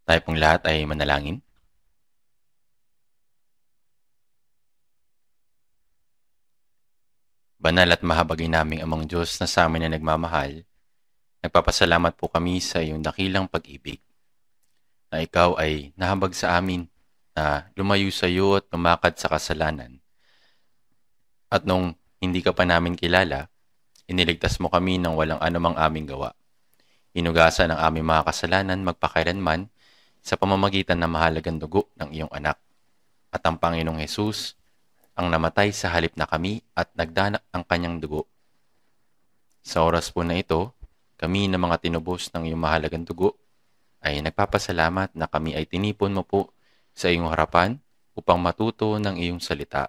Tayo pong lahat ay manalangin. Banal at mahabagin naming Amang Diyos na sa amin na nagmamahal, nagpapasalamat po kami sa iyong dakilang pag-ibig na ikaw ay nahabag sa amin na lumayo sa iyo at tumakad sa kasalanan. At nung hindi ka pa namin kilala, iniligtas mo kami ng walang anumang aming gawa. Inugasan ang aming mga kasalanan magpakailanman sa pamamagitan ng mahalagang dugo ng iyong anak. At ang Panginoong Hesus ang namatay sa halip na kami at nagdanak ang kanyang dugo. Sa oras po na ito, kami na mga tinubos ng iyong mahalagang dugo ay nagpapasalamat na kami ay tinipon mo po sa iyong harapan upang matuto ng iyong salita,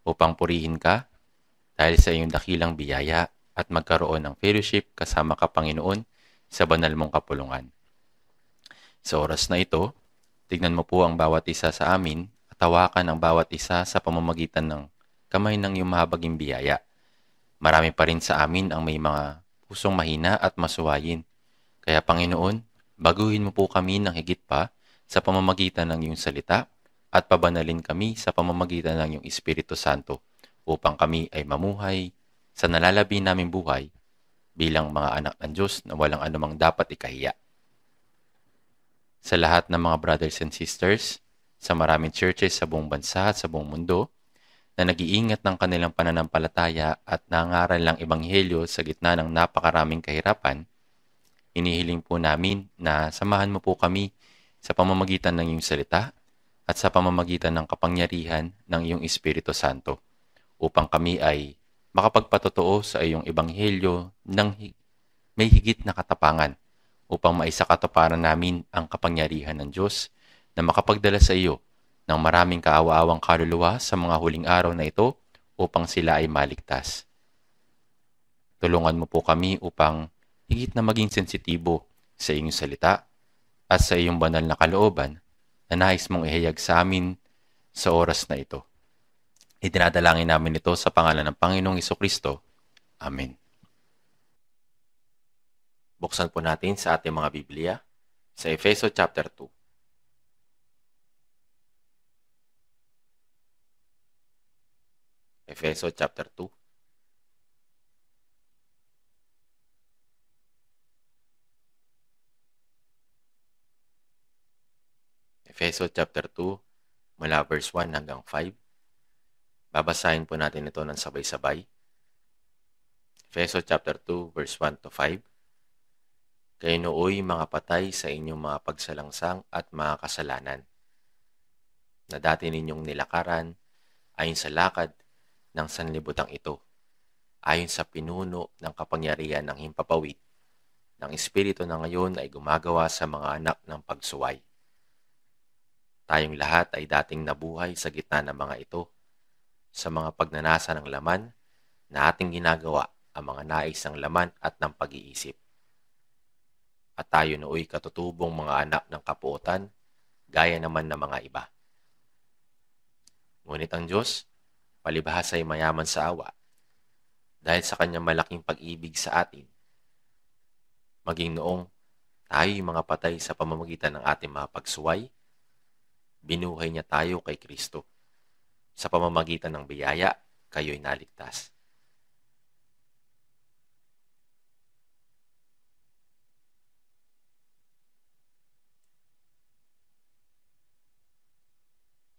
upang purihin ka dahil sa iyong dakilang biyaya at magkaroon ng fellowship kasama ka, Panginoon, sa banal mong kapulungan. Sa oras na ito, tignan mo po ang bawat isa sa amin at tawakan ang bawat isa sa pamamagitan ng kamay ng iyong mahabaging biyaya. Marami pa rin sa amin ang may mga pusong mahina at masuwayin. Kaya Panginoon, baguhin mo po kami ng higit pa sa pamamagitan ng iyong salita at pabanalin kami sa pamamagitan ng iyong Espiritu Santo upang kami ay mamuhay sa nalalabi naming buhay bilang mga anak ng Diyos na walang anumang dapat ikahiya. Sa lahat ng mga brothers and sisters, sa maraming churches sa buong bansa at sa buong mundo, na nag-iingat ng kanilang pananampalataya at nangaral ng ebanghelyo sa gitna ng napakaraming kahirapan, inihiling po namin na samahan mo po kami sa pamamagitan ng iyong salita at sa pamamagitan ng kapangyarihan ng iyong Espiritu Santo upang kami ay makapagpatotoo sa iyong ebanghelyo ng may higit na katapangan upang maisakatuparan namin ang kapangyarihan ng Diyos na makapagdala sa iyo ng maraming kaawa-awang kaluluwa sa mga huling araw na ito upang sila ay maligtas. Tulungan mo po kami upang higit na maging sensitibo sa iyong salita at sa iyong banal na kalooban na nais mong ihayag sa amin sa oras na ito. Itinadalangin namin ito sa pangalan ng Panginoong Hesukristo. Amen. Buksan po natin sa ating mga Biblia sa Efeso chapter 2. Efeso chapter 2. Efeso chapter 2, mula verse 1 hanggang 5. Babasahin po natin ito ng sabay-sabay. Efeso chapter 2, verse 1 to 5. Kayo nooy mga patay sa inyong mga pagsalangsang at mga kasalanan, na dati ninyong nilakaran ayon sa lakad ng sanlibutang ito, ayon sa pinuno ng kapangyarihan ng himpapawid, ng Espiritu na ngayon ay gumagawa sa mga anak ng pagsuway. Tayong lahat ay dating nabuhay sa gitna ng mga ito, sa mga pagnanasa ng laman na ating ginagawa ang mga nais ng laman at ng pag-iisip. At tayo nooy katutubong mga anak ng kapuotan, gaya naman ng mga iba. Ngunit ang Diyos, palibhas ay mayaman sa awa, dahil sa kanyang malaking pag-ibig sa atin, maging noong tayo'y mga patay sa pamamagitan ng ating mga pagsuway, binuhay niya tayo kay Kristo. Sa pamamagitan ng biyaya, kayo'y naligtas.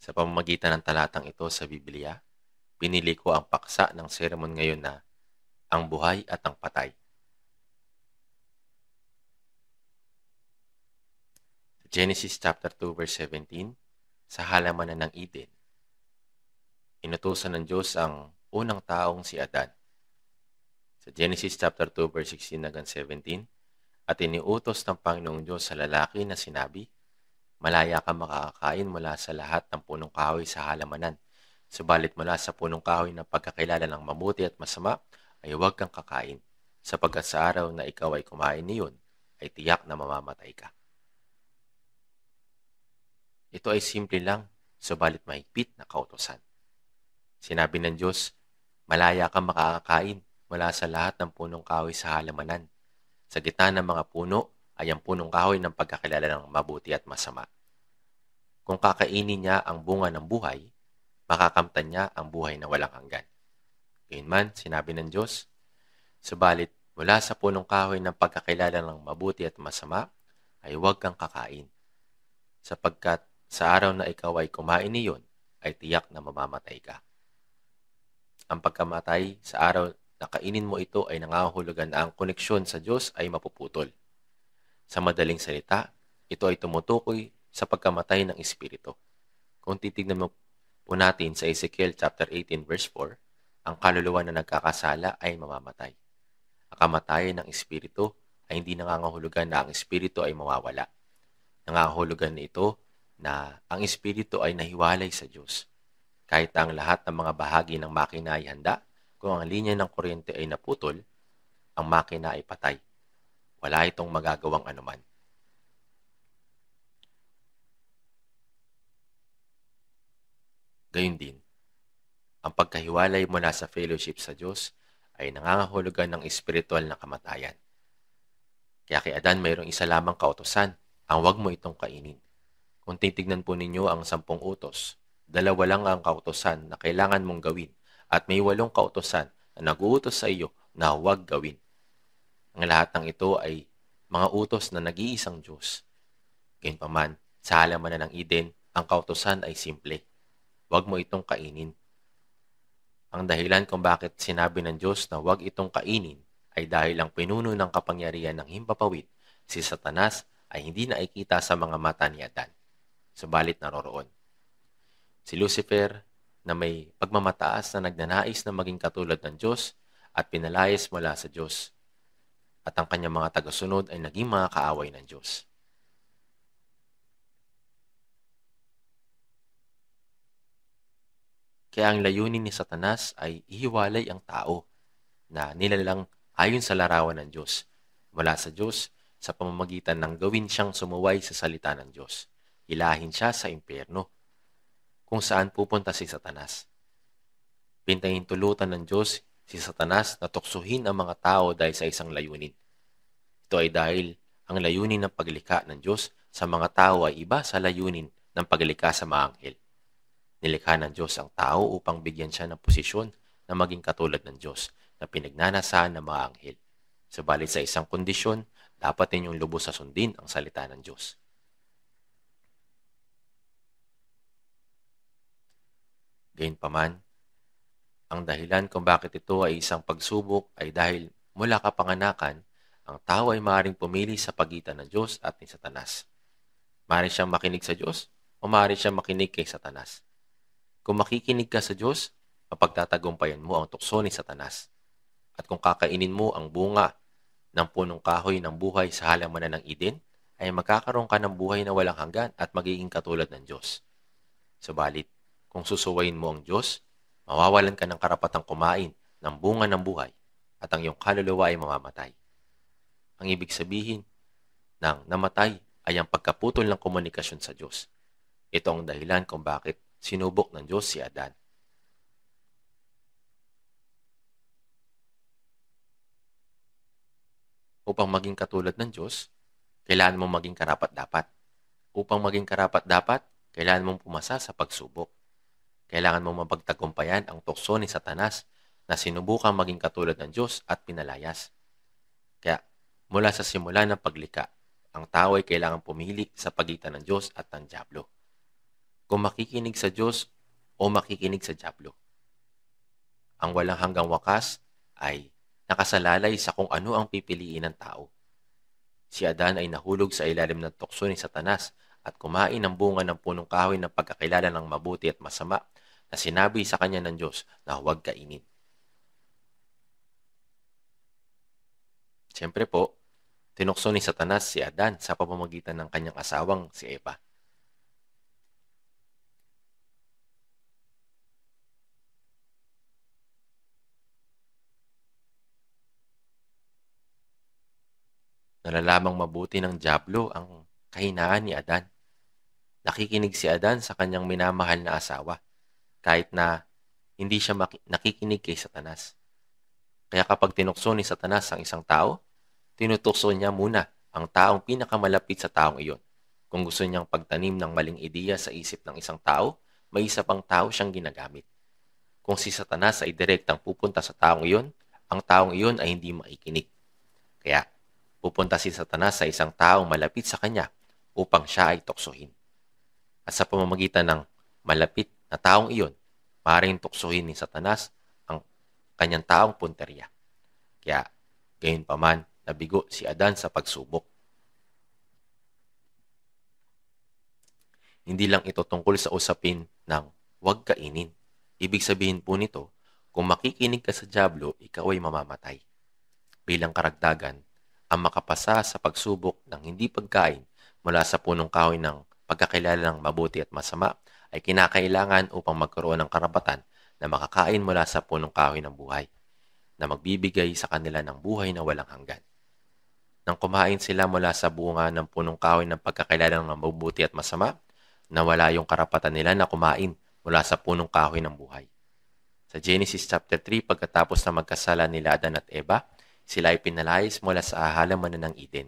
Sa pamamagitan ng talatang ito sa Biblia, pinili ko ang paksa ng sermon ngayon na ang buhay at ang patay. Genesis chapter 2 verse 17, sa halamanan ng Eden, inutusan ng Diyos ang unang taong si Adan. Sa Genesis chapter 2 verse 16 hanggang 17, at iniutos ng Panginoong Diyos sa lalaki na sinabi, malaya ka makakakain mula sa lahat ng punong kahoy sa halamanan. Subalit mula sa punong kahoy ng pagkakilala ng mabuti at masama ay huwag kang kakain, sapagkat sa araw na ikaw ay kumain niyon, ay tiyak na mamamatay ka. Ito ay simple lang, subalit mahigpit na kautusan. Sinabi ng Diyos, malaya kang makakakain mula sa lahat ng punong kahoy sa halamanan. Sa gitna ng mga puno ay ang punong kahoy ng pagkakilala ng mabuti at masama. Kung kakainin niya ang bunga ng buhay, makakamtan niya ang buhay na walang hanggan. Gayunman, sinabi ng Diyos, subalit mula sa punong kahoy ng pagkakilala ng mabuti at masama, ay huwag kang kakain, sapagkat sa araw na ikaw ay kumain niyon, ay tiyak na mamamatay ka. Ang pagkamatay sa araw na kainin mo ito ay nangangahulugan na ang koneksyon sa Diyos ay mapuputol. Sa madaling salita, ito ay tumutukoy sa pagkamatay ng Espiritu. Kung titignan mo po natin sa Ezekiel chapter 18 verse 4, ang kaluluwa na nagkakasala ay mamamatay. Ang kamatayan ng Espiritu ay hindi nangangahulugan na ang Espiritu ay mawawala. Nangangahulugan ito na ang Espiritu ay nahiwalay sa Diyos. Kahit ang lahat ng mga bahagi ng makina ay handa, kung ang linya ng kuryente ay naputol, ang makina ay patay. Wala itong magagawang anuman. Gayun din, ang pagkahiwalay mula sa fellowship sa Diyos ay nangangahulugan ng espiritual na kamatayan. Kaya kay Adan mayroong isa lamang kautosan, ang huwag mo itong kainin. Kung titignan po ninyo ang 10 utos, 2 lang ang kautosan na kailangan mong gawin at may 8 kautosan na nag-uutos sa iyo na huwag gawin. Ang lahat ng ito ay mga utos na nag-iisang Diyos. Gayunpaman, sa halamanan ng Eden, ang kautosan ay simple. Huwag mo itong kainin. Ang dahilan kung bakit sinabi ng Diyos na huwag itong kainin ay dahil ang pinuno ng kapangyarihan ng himpapawid, si Satanas, ay hindi nakikita sa mga mata ni Adan. Subalit naroroon. Si Lucifer na may pagmamataas na nagnanais na maging katulad ng Diyos at pinalayas mula sa Diyos. At ang kanyang mga tagasunod ay naging mga kaaway ng Diyos. Kaya ang layunin ni Satanas ay ihiwalay ang tao na nilalang ayon sa larawan ng Diyos mula sa Diyos sa pamamagitan ng gawin siyang sumuway sa salita ng Diyos. Hilahin siya sa impyerno kung saan pupunta si Satanas. Pintayin tulutan ng Diyos si Satanas na tuksuhin ang mga tao dahil sa isang layunin. Ito ay dahil ang layunin ng paglikha ng Diyos sa mga tao ay iba sa layunin ng paglikha sa mga anghel. Nilikha ng Diyos ang tao upang bigyan siya ng posisyon na maging katulad ng Diyos na pinagnanasahan ng mga anghel. Subalit sa isang kondisyon, dapat ninyong lubos sa sundin ang salita ng Diyos. Gayunpaman, ang dahilan kung bakit ito ay isang pagsubok ay dahil mula kapanganakan, ang tao ay maaaring pumili sa pagitan ng Diyos at ni Satanas. Maaari siyang makinig sa Diyos o maaari siyang makinig kay Satanas. Kung makikinig ka sa Diyos, mapagtatagumpayan mo ang tukso ni Satanas. At kung kakainin mo ang bunga ng punong kahoy ng buhay sa halamanan ng Eden, ay magkakaroon ka ng buhay na walang hanggan at magiging katulad ng Diyos. Subalit, kung susuwayin mo ang Diyos, mawawalan ka ng karapatang kumain ng bunga ng buhay at ang iyong kaluluwa ay mamamatay. Ang ibig sabihin ng namatay ay ang pagkaputol ng komunikasyon sa Diyos. Ito ang dahilan kung bakit sinubok ng Diyos si Adan. Upang maging katulad ng Diyos, kailangan mong maging karapat-dapat. Upang maging karapat-dapat, kailangan mong pumasa sa pagsubok. Kailangan mong mapagtagumpayan ang tukso ni Satanas na sinubukang maging katulad ng Diyos at pinalayas. Kaya, mula sa simula ng paglikha, ang tao ay kailangang pumili sa pagitan ng Diyos at ng dyablo. Kung makikinig sa Diyos o makikinig sa dyablo. Ang walang hanggang wakas ay nakasalalay sa kung ano ang pipiliin ng tao. Si Adan ay nahulog sa ilalim ng tukso ni Satanas at kumain ng bunga ng punong kahoy ng pagkakilala ng mabuti at masama na sinabi sa kanya ng Diyos na huwag kainin. Siyempre po, tinukso ni Satanas si Adan sa pamamagitan ng kanyang asawang si Eva. Nalalamang mabuti ng dyablo ang kahinaan ni Adan. Nakikinig si Adan sa kanyang minamahal na asawa, kahit na hindi siya nakikinig kay Satanas. Kaya kapag tinukso ni Satanas ang isang tao, tinutukso niya muna ang taong pinakamalapit sa taong iyon. Kung gusto niyang pagtanim ng maling ideya sa isip ng isang tao, may isa pang tao siyang ginagamit. Kung si Satanas ay direktang pupunta sa taong iyon, ang taong iyon ay hindi makikinig. Kaya, pupunta si Satanas sa isang taong malapit sa kanya upang siya ay tuksohin. At sa pamamagitan ng malapit na taong iyon, maaaring tuksohin ni Satanas ang kanyang taong punteriya. Kaya, gayon pa man, nabigo si Adan sa pagsubok. Hindi lang ito tungkol sa usapin ng huwag kainin. Ibig sabihin po nito, kung makikinig ka sa dyablo, ikaw ay mamamatay. Bilang karagdagan, ang makapasa sa pagsubok ng hindi pagkain mula sa punong kahoy ng pagkakilala ng mabuti at masama ay kinakailangan upang magkaroon ng karapatan na makakain mula sa punong kahoy ng buhay, na magbibigay sa kanila ng buhay na walang hanggan. Nang kumain sila mula sa bunga ng punong kahoy ng pagkakilala ng mabuti at masama, nawala yung karapatan nila na kumain mula sa punong kahoy ng buhay. Sa Genesis chapter 3, pagkatapos na magkasala nila Adan at Eva, sila ay pinalayas mula sa halamanan ng Eden.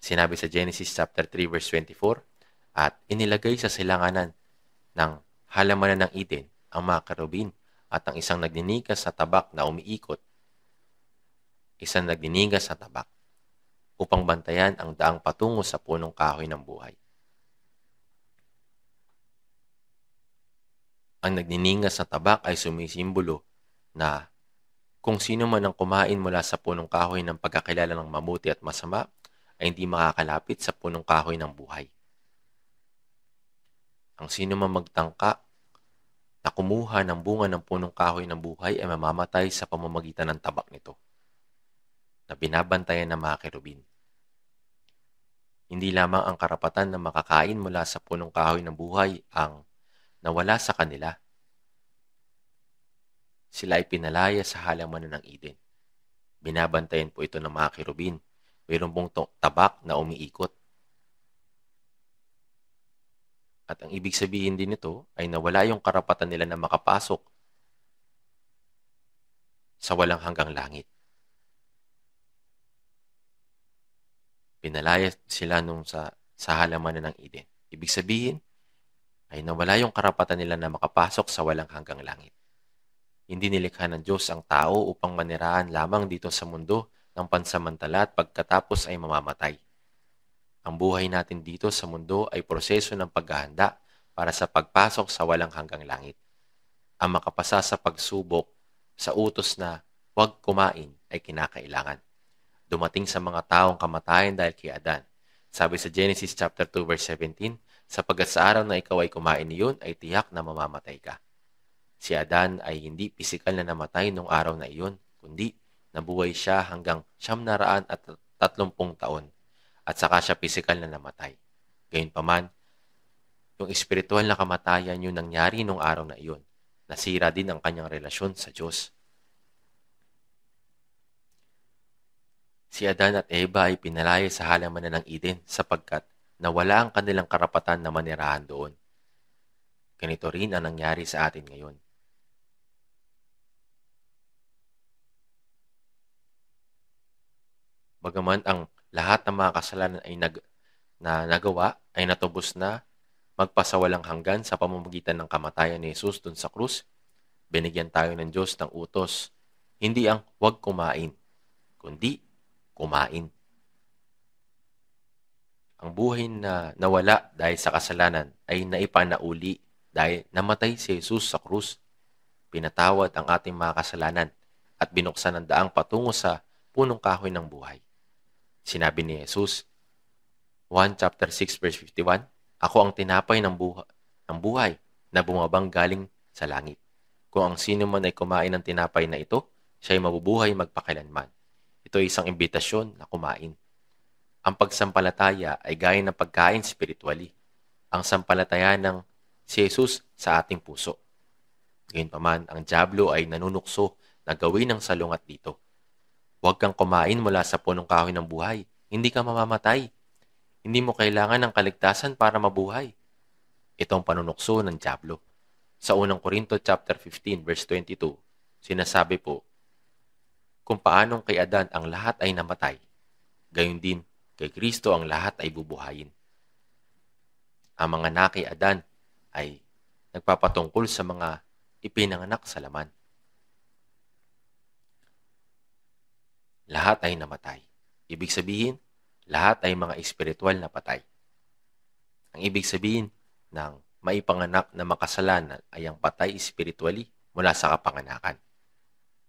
Sinabi sa Genesis chapter 3 verse 24, at inilagay sa silanganan ng halamanan ng Eden ang mga kerubin at ang isang nagninigas sa tabak na umiikot, isang nagninigas sa tabak, upang bantayan ang daang patungo sa punong kahoy ng buhay. Ang nagniningas sa tabak ay sumisimbolo na kung sino man ang kumain mula sa punong kahoy ng pagkakilala ng mabuti at masama ay hindi makakalapit sa punong kahoy ng buhay. Ang sino man magtangka na kumuha ng bunga ng punong kahoy ng buhay ay mamamatay sa pamamagitan ng tabak nito, na binabantayan ng mga kerubin. Hindi lamang ang karapatan na makakain mula sa punong kahoy ng buhay ang nawala sa kanila. Sila ay pinalaya sa halamanan ng Eden. Binabantayan po ito ng mga kerubin. Mayroon pong tabak na umiikot. At ang ibig sabihin din nito ay nawala yung karapatan nila na makapasok sa walang hanggang langit. Pinalaya sila sa halamanan ng Eden. Ibig sabihin ay nawala yung karapatan nila na makapasok sa walang hanggang langit. Hindi nilikha ng Diyos ang tao upang manirahan lamang dito sa mundo ng pansamantala at pagkatapos ay mamamatay. Ang buhay natin dito sa mundo ay proseso ng paghahanda para sa pagpasok sa walang hanggang langit. Ang makapasa sa pagsubok sa utos na huwag kumain ay kinakailangan. Dumating sa mga taong kamatayan dahil kay Adan. Sabi sa Genesis chapter 2 verse 17, sapagkat sa araw na ikaw ay kumain niyon ay tiyak na mamamatay ka. Si Adan ay hindi pisikal na namatay nung araw na iyon, kundi nabuhay siya hanggang 930 taon at saka siya pisikal na namatay. Gayunpaman, yung espiritual na kamatayan yun nangyari nung araw na iyon. Nasira din ang kanyang relasyon sa Diyos. Si Adan at Eva ay pinalaya sa halamanan ng Eden sapagkat nawala ang kanilang karapatan na manirahan doon. Ganito rin ang nangyari sa atin ngayon. Bagaman ang lahat ng mga kasalanan ay nagawa ay natubos na magpasawalang hanggan sa pamamagitan ng kamatayan ni Jesus dun sa krus, binigyan tayo ng Diyos ng utos, hindi ang huwag kumain, kundi kumain. Ang buhay na nawala dahil sa kasalanan ay naipanauli dahil namatay si Jesus sa krus. Pinatawad ang ating mga kasalanan at binuksan ang daang patungo sa punong kahoy ng buhay. Sinabi ni Jesus, 1 chapter 6 verse 51, ako ang tinapay ng buhay na bumabang galing sa langit. Kung ang sino man ay kumain ng tinapay na ito, siya ay mabubuhay magpakailanman. Ito ay isang imbitasyon na kumain. Ang pagsampalataya ay gaya ng pagkain spiritually. Ang sampalataya ng si Jesus sa ating puso. Gayunpaman, ang dyablo ay nanunukso na gawin ng salungat dito. Huwag kang kumain mula sa punong kahoy ng buhay. Hindi ka mamamatay. Hindi mo kailangan ng kaligtasan para mabuhay. Ito ang panunukso ng dyablo. Sa unang Korinto chapter 15 verse 22, sinasabi po, kung paanong kay Adan ang lahat ay namatay, gayon din Kay Kristo ang lahat ay bubuhayin. Ang mga anak kay Adan ay nagpapatungkol sa mga ipinanganak sa laman. Lahat ay namatay. Ibig sabihin, lahat ay mga espiritual na patay. Ang ibig sabihin ng maipanganak na makasalanan ay ang patay spiritually mula sa kapanganakan.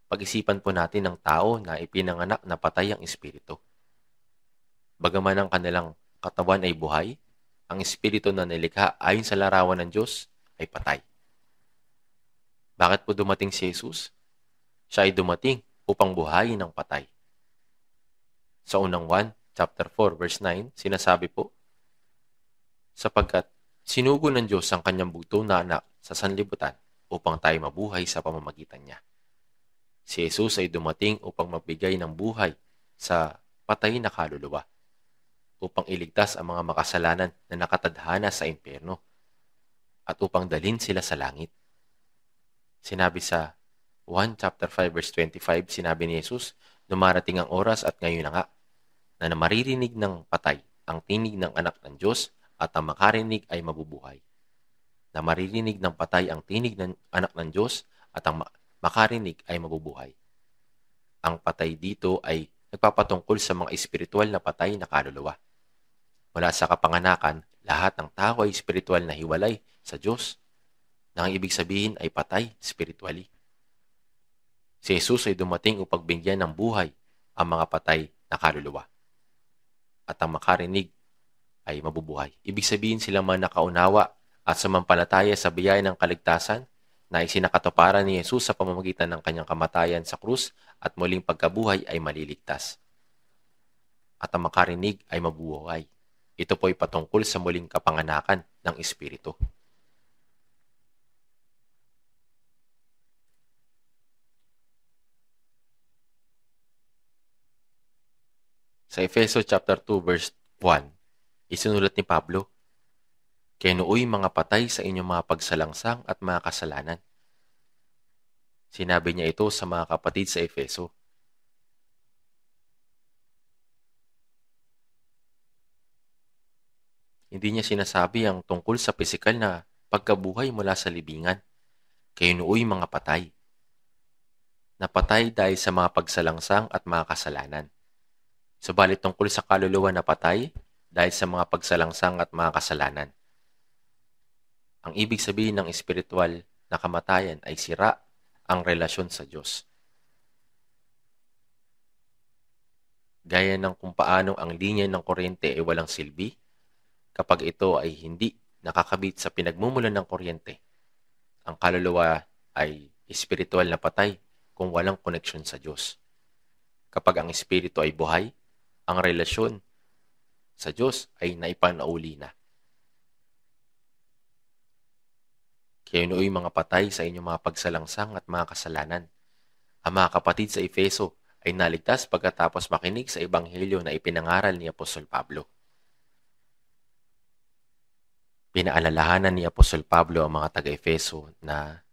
Pag-isipan po natin ng tao na ipinanganak na patay ang espiritu. Bagaman ang kanilang katawan ay buhay, ang espiritu na nilikha ayon sa larawan ng Diyos ay patay. Bakit po dumating si Jesus? Siya ay dumating upang buhayin ang patay. Sa unang 1, chapter 4, verse 9, sinasabi po, sapagkat sinugo ng Diyos ang kanyang buto na anak sa sanlibutan upang tayo mabuhay sa pamamagitan niya. Si Jesus ay dumating upang magbigay ng buhay sa patay na kaluluwa, upang iligtas ang mga makasalanan na nakatadhana sa impyerno, at upang dalhin sila sa langit. Sinabi sa 1 chapter 5 verse 25, sinabi ni Jesus, dumarating ang oras at ngayon na nga, na maririnig ng patay ang tinig ng anak ng Diyos at ang makarinig ay mabubuhay. Na maririnig ng patay ang tinig ng anak ng Diyos at ang makarinig ay mabubuhay. Ang patay dito ay nagpapatungkol sa mga espiritual na patay na kaluluwa. Mula sa kapanganakan, lahat ng tao ay espiritual na hiwalay sa Diyos, na ang ibig sabihin ay patay spiritually. Si Jesus ay dumating upang bigyan ng buhay ang mga patay na kaluluwa, at ang makarinig ay mabubuhay. Ibig sabihin silang mga nakaunawa at sumampalataya sa biyaya ng kaligtasan na isinakatuparan ni Jesus sa pamamagitan ng kanyang kamatayan sa krus at muling pagkabuhay ay maliligtas. At ang makarinig ay mabubuhay. Ito po ay patungkol sa muling kapanganakan ng Espiritu. Sa Efeso chapter 2 verse 1, isinulat ni Pablo, kaya nooy mga patay sa inyong mga pagsalangsang at mga kasalanan. Sinabi niya ito sa mga kapatid sa Efeso. Hindi niya sinasabi ang tungkol sa pisikal na pagkabuhay mula sa libingan. Kayo nooy mga patay. Napatay dahil sa mga pagsalangsang at mga kasalanan. Subalit tungkol sa kaluluwa na patay dahil sa mga pagsalangsang at mga kasalanan. Ang ibig sabihin ng espiritual na kamatayan ay sira ang relasyon sa Diyos. Gaya ng kung paano ang linya ng kuryente ay walang silbi, kapag ito ay hindi nakakabit sa pinagmumulan ng kuryente, ang kaluluwa ay espiritual na patay kung walang koneksyon sa Diyos. Kapag ang espiritu ay buhay, ang relasyon sa Diyos ay naipanauli na. Kaya nooy mga patay sa inyong mga pagsalangsang at mga kasalanan. Ang mga kapatid sa Efeso ay naligtas pagkatapos makinig sa ebanghelyo na ipinangaral ni Apostol Pablo. Pinaalalahanan ni Apostol Pablo ang mga taga-Efeso na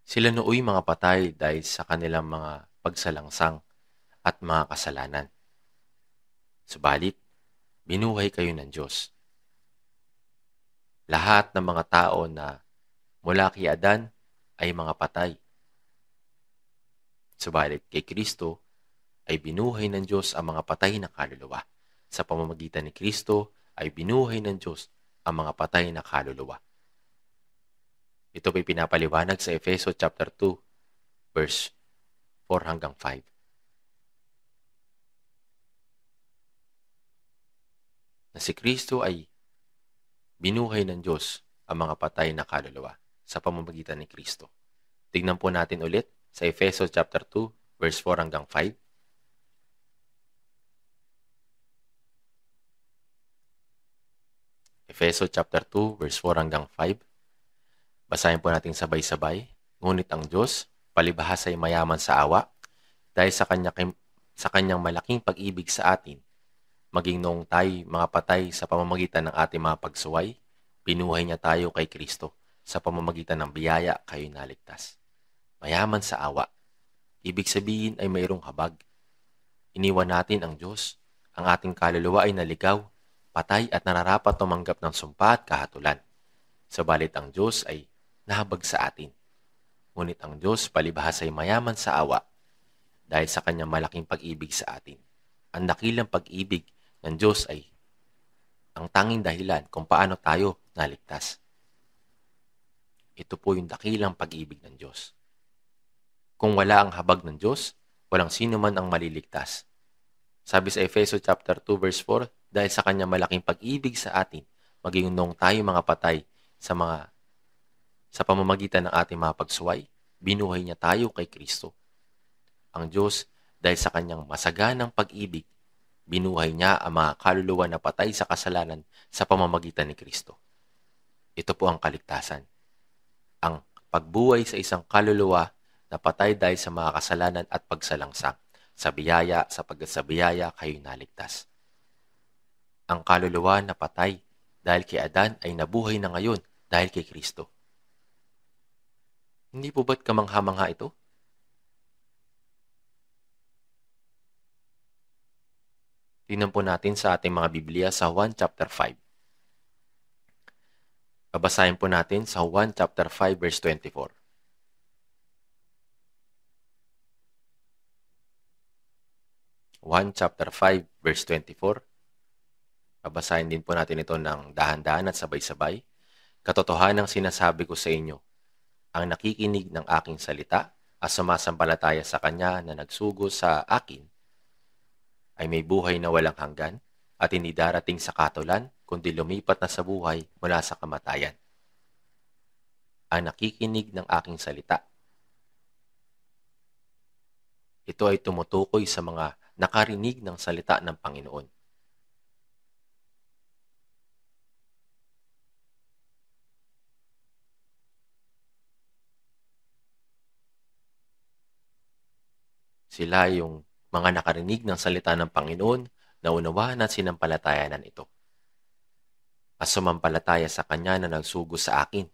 sila nooy mga patay dahil sa kanilang mga pagsalangsang at mga kasalanan. Subalit, binuhay kayo ng Diyos. Lahat ng mga tao na mula kay Adan ay mga patay. Subalit kay Kristo ay binuhay ng Diyos ang mga patay na kaluluwa. Sa pamamagitan ni Kristo ay binuhay ng Diyos ang mga patay na kaluluwa. Ito ay pinapaliwanag sa Efeso chapter 2 verse 4 hanggang 5. Na si Kristo ay binuhay ng Diyos ang mga patay na kaluluwa sa pamamagitan ni Kristo. Tignan po natin ulit sa Efeso chapter 2 verse 4 hanggang 5. Efeso chapter 2 verse 4 hanggang 5. Basahin po natin sabay-sabay. Ngunit ang Diyos, palibhas ay mayaman sa awa, dahil sa kanyang malaking pag-ibig sa atin, maging noong tayo mga patay sa pamamagitan ng ating mga pagsuway, binuhay niya tayo kay Kristo. Sa pamamagitan ng biyaya, kayo naligtas. Mayaman sa awa. Ibig sabihin ay mayroong habag. Iniwan natin ang Diyos, Ang ating kaluluwa ay naligaw, patay at nararapat tumanggap ng sumpa at kahatulan. Subalit ang Diyos ay nahabag sa atin. Ngunit ang Diyos palibhas ay mayaman sa awa dahil sa kanyang malaking pag-ibig sa atin. Ang dakilang pag-ibig ng Diyos ay ang tanging dahilan kung paano tayo naligtas. Ito po yung dakilang pag-ibig ng Diyos. Kung wala ang habag ng Diyos, walang sino man ang maliligtas. Sabi sa Efeso chapter 2 verse 4, dahil sa kanyang malaking pag-ibig sa atin, maging noong tayo mga patay sa pamamagitan ng ating mga pagsuway, binuhay niya tayo kay Kristo. Ang Diyos, dahil sa kanyang masaganang pag-ibig, binuhay niya ang mga kaluluwa na patay sa kasalanan sa pamamagitan ni Kristo. Ito po ang kaligtasan. Ang pagbuhay sa isang kaluluwa na patay dahil sa mga kasalanan at pagsalangsang. Sa biyaya, sapagkat sa biyaya kayo'y naligtas. Ang kaluluwa na patay dahil kay Adan ay nabuhay na ngayon dahil kay Kristo. Hindi po ba't kamangha-mangha ito? Tingnan po natin sa ating mga Biblia sa Juan chapter 5. Babasahin po natin sa Juan chapter 5 verse 24. Juan chapter 5 verse 24. Babasahin din po natin ito ng dahan-dahan at sabay-sabay. Katotohanang sinasabi ko sa inyo, ang nakikinig ng aking salita at sumasampalataya sa kanya na nagsugo sa akin ay may buhay na walang hanggan at hindi darating sa katulan kundi lumipat na sa buhay mula sa kamatayan. Ang nakikinig ng aking salita. Ito ay tumutukoy sa mga nakarinig ng salita ng Panginoon. Sila yung mga nakarinig ng salita ng Panginoon na unawahan at sinampalatayanan ito. At sumampalataya sa kanya na nagsugo sa akin.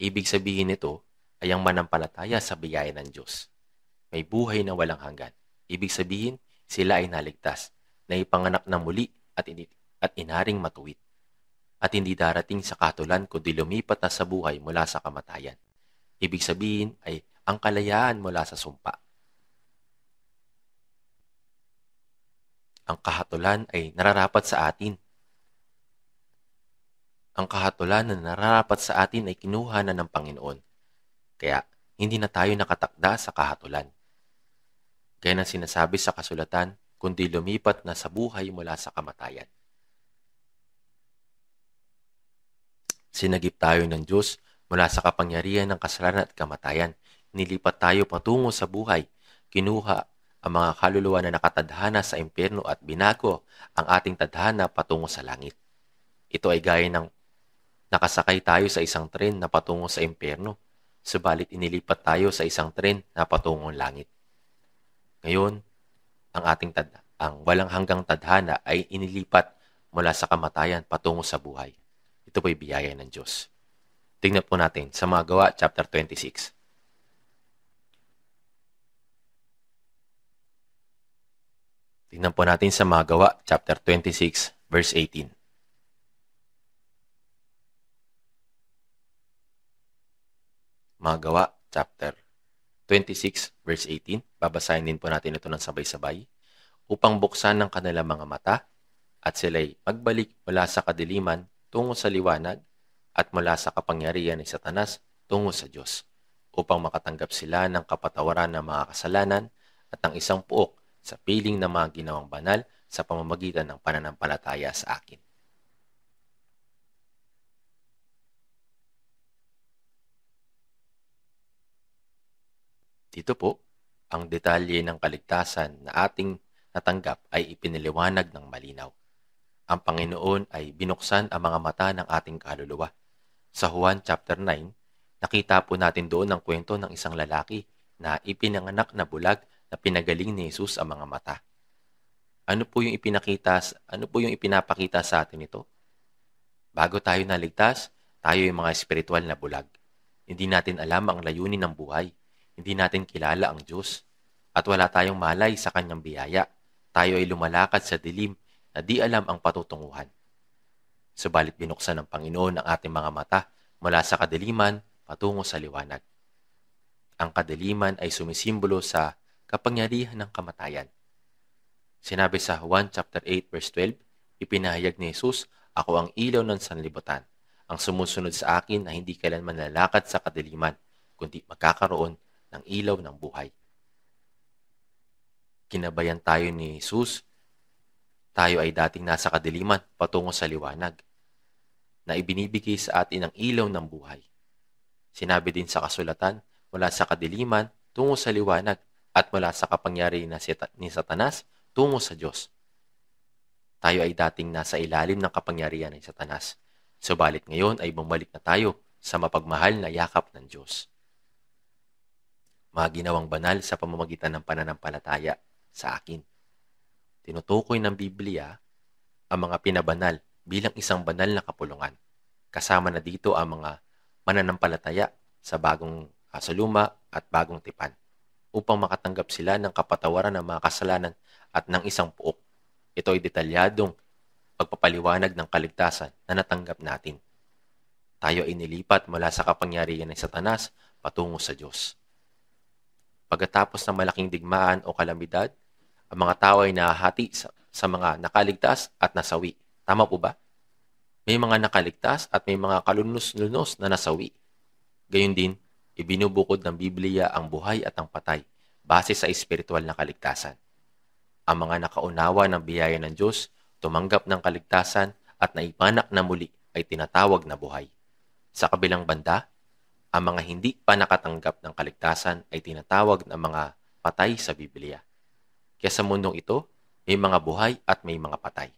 Ibig sabihin nito ay ang manampalataya sa biyaya ng Diyos. May buhay na walang hanggan. Ibig sabihin, sila ay naligtas, na ipanganak na muli at inaring matuwid. At hindi darating sa katulan kundi lumipat na sa buhay mula sa kamatayan. Ibig sabihin ay ang kalayaan mula sa sumpa. Ang kahatulan ay nararapat sa atin. Ang kahatulan na nararapat sa atin ay kinuha na ng Panginoon. Kaya hindi na tayo nakatakda sa kahatulan. Kaya na sinasabi sa kasulatan, kundi lumipat na sa buhay mula sa kamatayan. Sinagip tayo ng Diyos mula sa kapangyarihan ng kasalanan at kamatayan. Nilipat tayo patungo sa buhay. Kinuha ang mga kaluluwa na nakatadhana sa impyerno at binago ang ating tadhana patungo sa langit. Ito ay gaya ng nakasakay tayo sa isang tren na patungo sa impyerno, subalit inilipat tayo sa isang tren na patungong langit. Ngayon, ang walang hanggang tadhana ay inilipat mula sa kamatayan patungo sa buhay. Ito po'y biyaya ng Diyos. Tingnan po natin sa mga Gawa, chapter 26. Tingnan po natin sa mga Gawa, chapter 26, verse 18. Mga Gawa, chapter 26, verse 18. Babasahin din po natin ito ng sabay-sabay. Upang buksan ng kanilang mga mata at sila'y magbalik mula sa kadiliman tungo sa liwanag at mula sa kapangyarihan ni Satanas tungo sa Diyos, upang makatanggap sila ng kapatawaran ng mga kasalanan at ng isang puok sa piling ng mga ginawang banal sa pamamagitan ng pananampalataya sa akin. Dito po, ang detalye ng kaligtasan na ating natanggap ay ipiniliwanag ng malinaw. Ang Panginoon ay binuksan ang mga mata ng ating kaluluwa. Sa Juan chapter 9, nakita po natin doon ang kwento ng isang lalaki na ipinanganak na bulag na pinagaling ni Jesus ang mga mata. Ano po yung ipinapakita sa atin ito? Bago tayo naligtas, tayo ay mga espiritual na bulag. Hindi natin alam ang layunin ng buhay. Hindi natin kilala ang Diyos. At wala tayong malay sa kanyang biyaya. Tayo ay lumalakad sa dilim, na di alam ang patutunguhan. Subalit binuksan ng Panginoon ang ating mga mata mula sa kadiliman patungo sa liwanag. Ang kadiliman ay sumisimbolo sa kapangyarihan ng kamatayan. Sinabi sa Juan chapter 8 verse 12, ipinahayag ni Jesus, "Ako ang ilaw ng sanlibutan. Ang sumusunod sa akin na hindi kailanman lalakad sa kadiliman, kundi magkakaroon ng ilaw ng buhay." Kinabayan tayo ni Jesus. Tayo ay dating nasa kadiliman patungo sa liwanag, na ibinibigay sa atin ang ilaw ng buhay. Sinabi din sa kasulatan, mula sa kadiliman tungo sa liwanag at mula sa kapangyarihan ni Satanas tungo sa Diyos. Tayo ay dating nasa ilalim ng kapangyarihan ni Satanas. Subalit ngayon ay bumalik na tayo sa mapagmahal na yakap ng Diyos. Mga ginawang banal sa pamamagitan ng pananampalataya sa akin. Tinutukoy ng Biblia ang mga pinabanal bilang isang banal na kapulungan. Kasama na dito ang mga mananampalataya sa sa luma at bagong tipan upang makatanggap sila ng kapatawaran ng mga kasalanan at ng isang puok. Ito ay detalyadong pagpapaliwanag ng kaligtasan na natanggap natin. Tayo ay nilipat mula sa kapangyarihan ng Satanas patungo sa Diyos. Pagkatapos ng malaking digmaan o kalamidad, ang mga tao ay nahahati sa mga nakaligtas at nasawi. Tama po ba? May mga nakaligtas at may mga kalunos-lunos na nasawi. Gayun din, ibinubukod ng Biblia ang buhay at ang patay base sa espiritual na kaligtasan. Ang mga nakaunawa ng biyaya ng Diyos, tumanggap ng kaligtasan at naipanak na muli ay tinatawag na buhay. Sa kabilang banda, ang mga hindi pa nakatanggap ng kaligtasan ay tinatawag na mga patay sa Biblia. Kaya sa mundong ito, may mga buhay at may mga patay.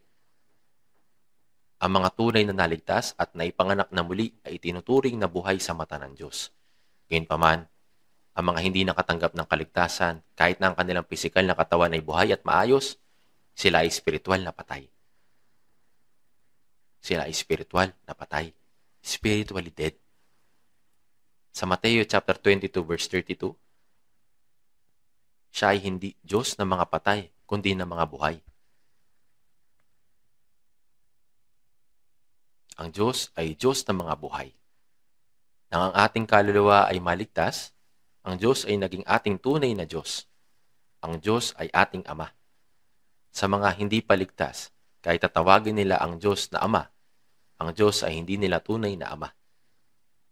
Ang mga tunay na naligtas at naipanganak na muli ay tinuturing na buhay sa mata ng Diyos. Gayunpaman, ang mga hindi nakatanggap ng kaligtasan, kahit na ang kanilang pisikal na katawan ay buhay at maayos, sila ay spiritual na patay. Sila ay spiritual na patay. Spiritually dead. Sa Mateo chapter 22 verse 32, siya ay hindi Diyos ng mga patay, kundi ng mga buhay. Ang Diyos ay Diyos ng mga buhay. Nang ang ating kaluluwa ay maligtas, ang Diyos ay naging ating tunay na Diyos. Ang Diyos ay ating Ama. Sa mga hindi paligtas, kahit tatawagin nila ang Diyos na Ama, ang Diyos ay hindi nila tunay na Ama.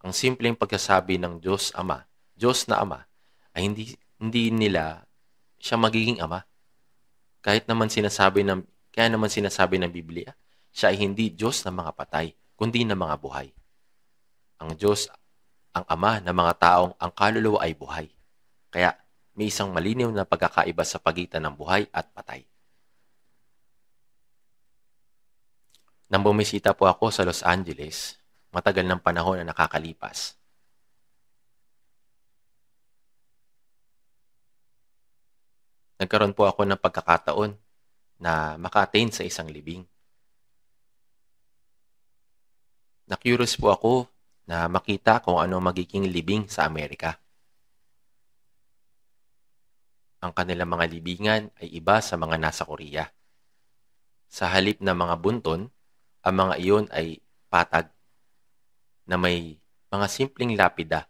Ang simpleng pagsasabi ng Diyos Ama, Diyos na Ama, ay hindi nila siya magiging Ama. Kaya naman sinasabi ng Biblia, siya ay hindi Diyos ng mga patay, kundi ng mga buhay. Ang Diyos, ang Ama ng mga taong ang kaluluwa ay buhay. Kaya may isang malinaw na pagkakaiba sa pagitan ng buhay at patay. Nang bumisita po ako sa Los Angeles, matagal ng panahon na nakakalipas. Nagkaroon po ako ng pagkakataon na maka-attain sa isang libing. Na-curious po ako na makita kung ano magiging libing sa Amerika. Ang kanilang mga libingan ay iba sa mga nasa Korea. Sa halip na mga bunton, ang mga iyon ay patag na may mga simpleng lapida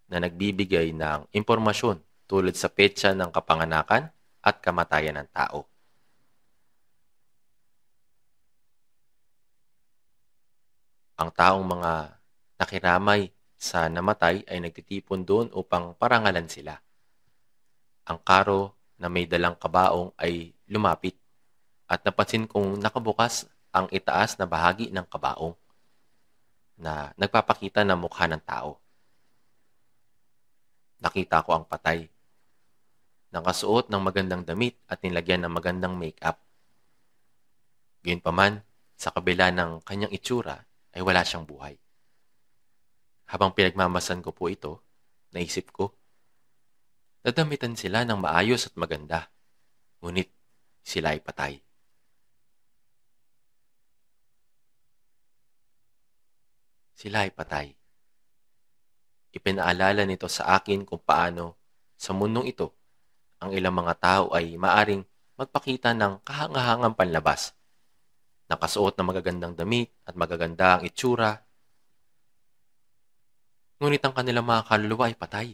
na nagbibigay ng impormasyon tulad sa petsa ng kapanganakan at kamatayan ng tao. Ang taong mga nakiramay sa namatay ay nagtitipon doon upang parangalan sila. Ang karo na may dalang kabaong ay lumapit at napansin kong nakabukas ang itaas na bahagi ng kabaong na nagpapakita ng mukha ng tao. Nakita ko ang patay. Nakasuot ng magandang damit at nilagyan ng magandang make-up. Gayunpaman, sa kabila ng kanyang itsura ay wala siyang buhay. Habang pinagmamasan ko po ito, naisip ko, nadamitan sila ng maayos at maganda, ngunit sila ay patay. Sila ay patay. Ipinaalala nito sa akin kung paano sa mundong ito, ang ilang mga tao ay maaring magpakita ng kahangahangang panlabas nakasuot ng magagandang damit at magaganda ang itsura, ngunit ang kanilang mga kaluluwa ay patay.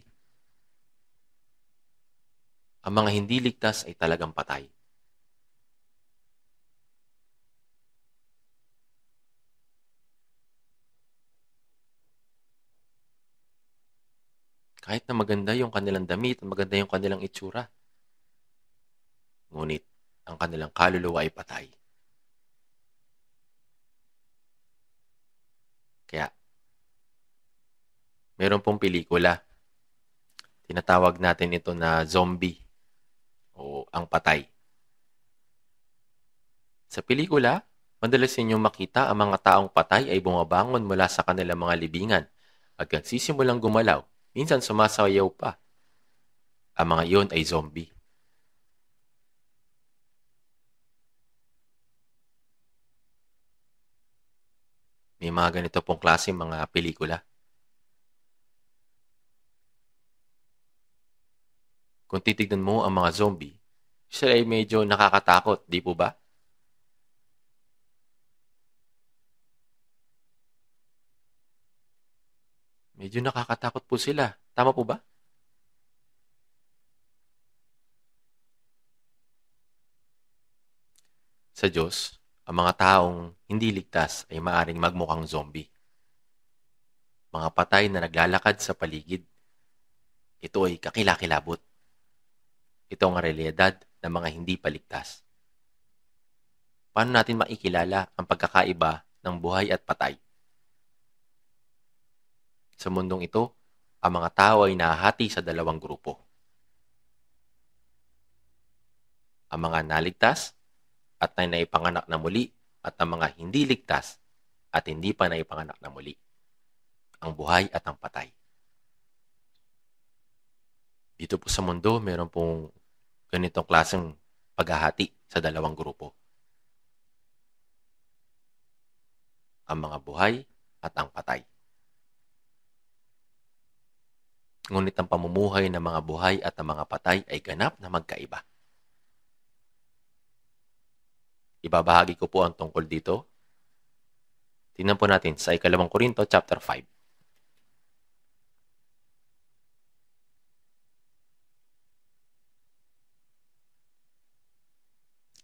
Ang mga hindi ligtas ay talagang patay. Kahit na maganda yung kanilang damit at maganda yung kanilang itsura, ngunit ang kanilang kaluluwa ay patay. Kaya, meron pong pelikula. Tinatawag natin ito na zombie o ang patay. Sa pelikula, madalas ninyong makita ang mga taong patay ay bumabangon mula sa kanilang mga libingan at nagsisimulang gumalaw, minsan sumasayaw pa. Ang mga iyon ay zombie. May mga ganito pong klase mga pelikula. Kung titignan mo ang mga zombie, sila ay medyo nakakatakot, di po ba? Medyo nakakatakot po sila. Tama po ba? Sa Diyos, ang mga taong hindi ligtas ay maaring magmukhang zombie. Mga patay na naglalakad sa paligid. Ito ay kakilakilabot. Ito ang realidad ng mga hindi paligtas. Paano natin makikilala ang pagkakaiba ng buhay at patay? Sa mundong ito, ang mga tao ay nahahati sa dalawang grupo. Ang mga naligtas at naipanganak na muli at ang mga hindi ligtas at hindi pa naipanganak na muli. Ang buhay at ang patay. Dito po sa mundo, meron pong ganitong klaseng paghahati sa dalawang grupo. Ang mga buhay at ang patay. Ngunit ang pamumuhay ng mga buhay at ang mga patay ay ganap na magkaiba. Ibabahagi ko po ang tungkol dito. Tingnan po natin sa 2 Korinto chapter 5.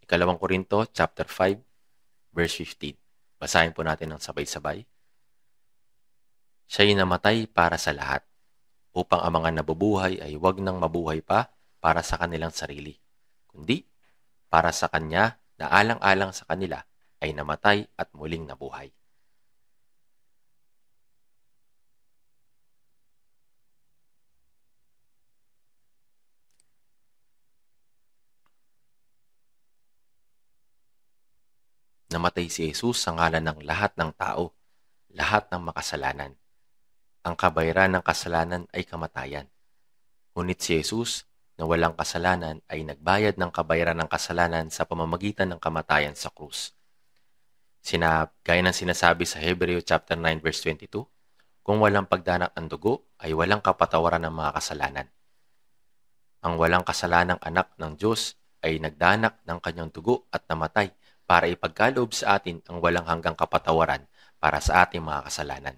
2 Korinto chapter 5 verse 15. Basahin po natin ng sabay-sabay. Siya'y namatay para sa lahat, upang ang mga nabubuhay ay huwag nang mabuhay pa para sa kanilang sarili, kundi para sa Kanya na alang-alang sa kanila ay namatay at muling nabuhay. Namatay si Jesus sa ngalan ng lahat ng tao, lahat ng makasalanan. Ang kabayaran ng kasalanan ay kamatayan. Ngunit si Jesus, na walang kasalanan, ay nagbayad ng kabayaran ng kasalanan sa pamamagitan ng kamatayan sa krus. Gaya ng sinasabi sa Hebreo chapter 9 verse 22, kung walang pagdanak ng dugo, ay walang kapatawaran ng mga kasalanan. Ang walang kasalanang anak ng Diyos ay nagdanak ng kanyang dugo at namatay para ipagkaloob sa atin ang walang hanggang kapatawaran para sa ating mga kasalanan.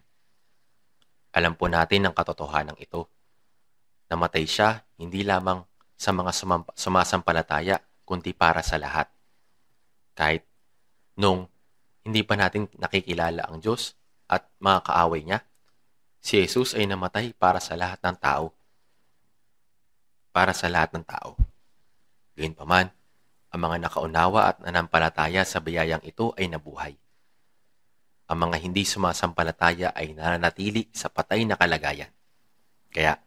Alam po natin ang katotohanan ito. Namatay siya hindi lamang sa mga sumasampalataya, kundi para sa lahat. Kahit nung hindi pa natin nakikilala ang Diyos at mga kaaway niya, si Jesus ay namatay para sa lahat ng tao. Para sa lahat ng tao. Gayunpaman, ang mga nakaunawa at nanampalataya sa biyayang ito ay nabuhay. Ang mga hindi sumasampalataya ay nananatili sa patay na kalagayan. Kaya,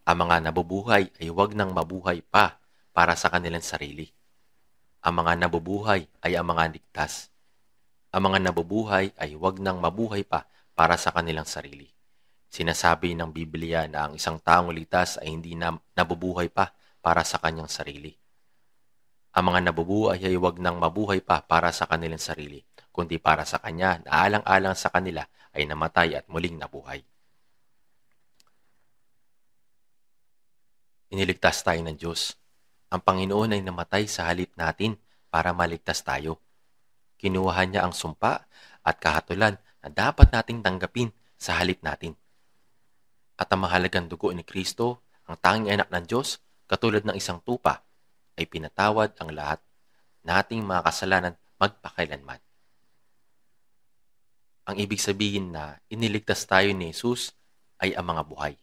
ang mga nabubuhay ay huwag nang mabuhay pa para sa kanilang sarili. Ang mga nabubuhay ay ang mga ligtas. Ang mga nabubuhay ay huwag nang mabuhay pa para sa kanilang sarili. Sinasabi ng Biblia na ang isang taong ligtas ay hindi na nabubuhay pa para sa kanyang sarili. Ang mga nabubuhay ay huwag nang mabuhay pa para sa kanilang sarili, kundi para sa Kanya na alang-alang sa kanila ay namatay at muling nabuhay. Iniligtas tayo ng Diyos. Ang Panginoon ay namatay sa halip natin para maligtas tayo. Kinuha niya ang sumpa at kahatulan na dapat nating tanggapin sa halip natin. At ang mahalagang dugo ni Kristo, ang tanging anak ng Diyos, katulad ng isang tupa, ay pinatawad ang lahat nating mga kasalanan magpakailanman. Ang ibig sabihin na iniligtas tayo ni Jesus ay ang mga buhay.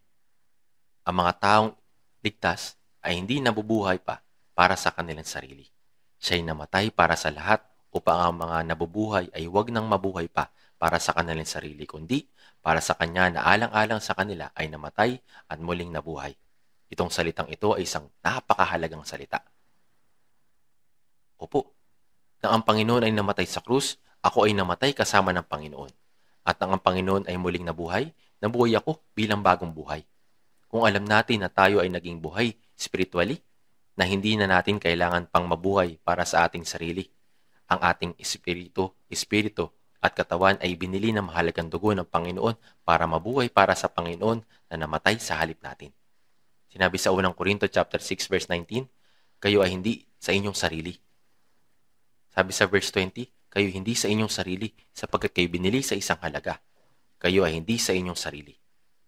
Ang mga taong ligtas ay hindi nabubuhay pa para sa kanilang sarili. Siya'y namatay para sa lahat upang ang mga nabubuhay ay huwag nang mabuhay pa para sa kanilang sarili, kundi para sa Kanya na alang-alang sa kanila ay namatay at muling nabuhay. Itong salitang ito ay isang napakahalagang salita. Opo, nang ang Panginoon ay namatay sa krus, ako ay namatay kasama ng Panginoon. At nang ang Panginoon ay muling nabuhay, nabuhay ako bilang bagong buhay. Kung alam natin na tayo ay naging buhay spiritually, na hindi na natin kailangan pang mabuhay para sa ating sarili. Ang ating espiritu at katawan ay binili ng mahalagang dugo ng Panginoon para mabuhay para sa Panginoon na namatay sa halip natin. Sinabi sa unang Korinto chapter 6 verse 19, kayo ay hindi sa inyong sarili. Sabi sa verse 20, kayo hindi sa inyong sarili sapagkat kayo binili sa isang halaga. Kayo ay hindi sa inyong sarili.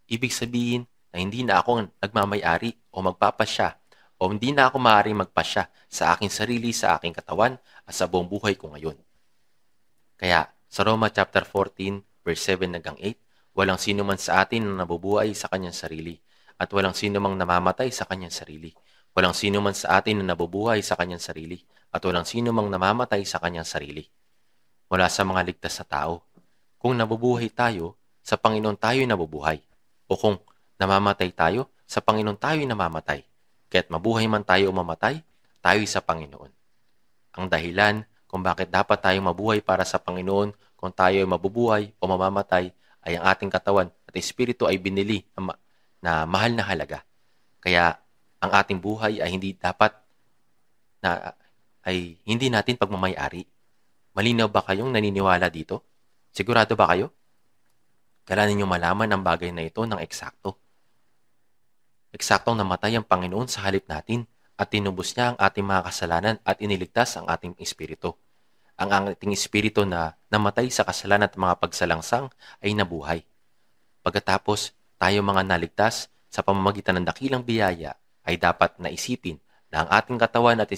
Ibig sabihin na hindi na ako nagmamay-ari o magpapasya o hindi na ako maaaring magpasya sa aking sarili, sa aking katawan at sa buong buhay ko ngayon. Kaya sa Roma chapter 14 verse 7 hanggang 8, walang sino man sa atin na nabubuhay sa kanyang sarili at walang sino mang namamatay sa kanyang sarili. Walang sino man sa atin na nabubuhay sa kanyang sarili at walang sino mang namamatay sa kanyang sarili. Mula sa mga ligtas na tao, kung nabubuhay tayo, sa Panginoon tayo nabubuhay. O kung namamatay tayo, sa Panginoon tayo namamatay. Kaya't mabuhay man tayo o mamatay, tayo sa Panginoon. Ang dahilan kung bakit dapat tayong mabuhay para sa Panginoon kung tayo ay mabubuhay o mamamatay ay ang ating katawan at espiritu ay binili na mahal na halaga. Kaya ang ating buhay ay hindi natin pagmamay-ari. Malinaw ba kayong naniniwala dito? Sigurado ba kayo? Kailangan ninyong malaman ang bagay na ito ng eksakto. Eksaktong namatay ang Panginoon sa halip natin at tinubos niya ang ating mga kasalanan at iniligtas ang ating espiritu. Ang ating espiritu na namatay sa kasalanan at mga pagsalangsang ay nabuhay. Pagkatapos, tayo mga naligtas sa pamamagitan ng dakilang biyaya ay dapat naisipin na ang ating katawan at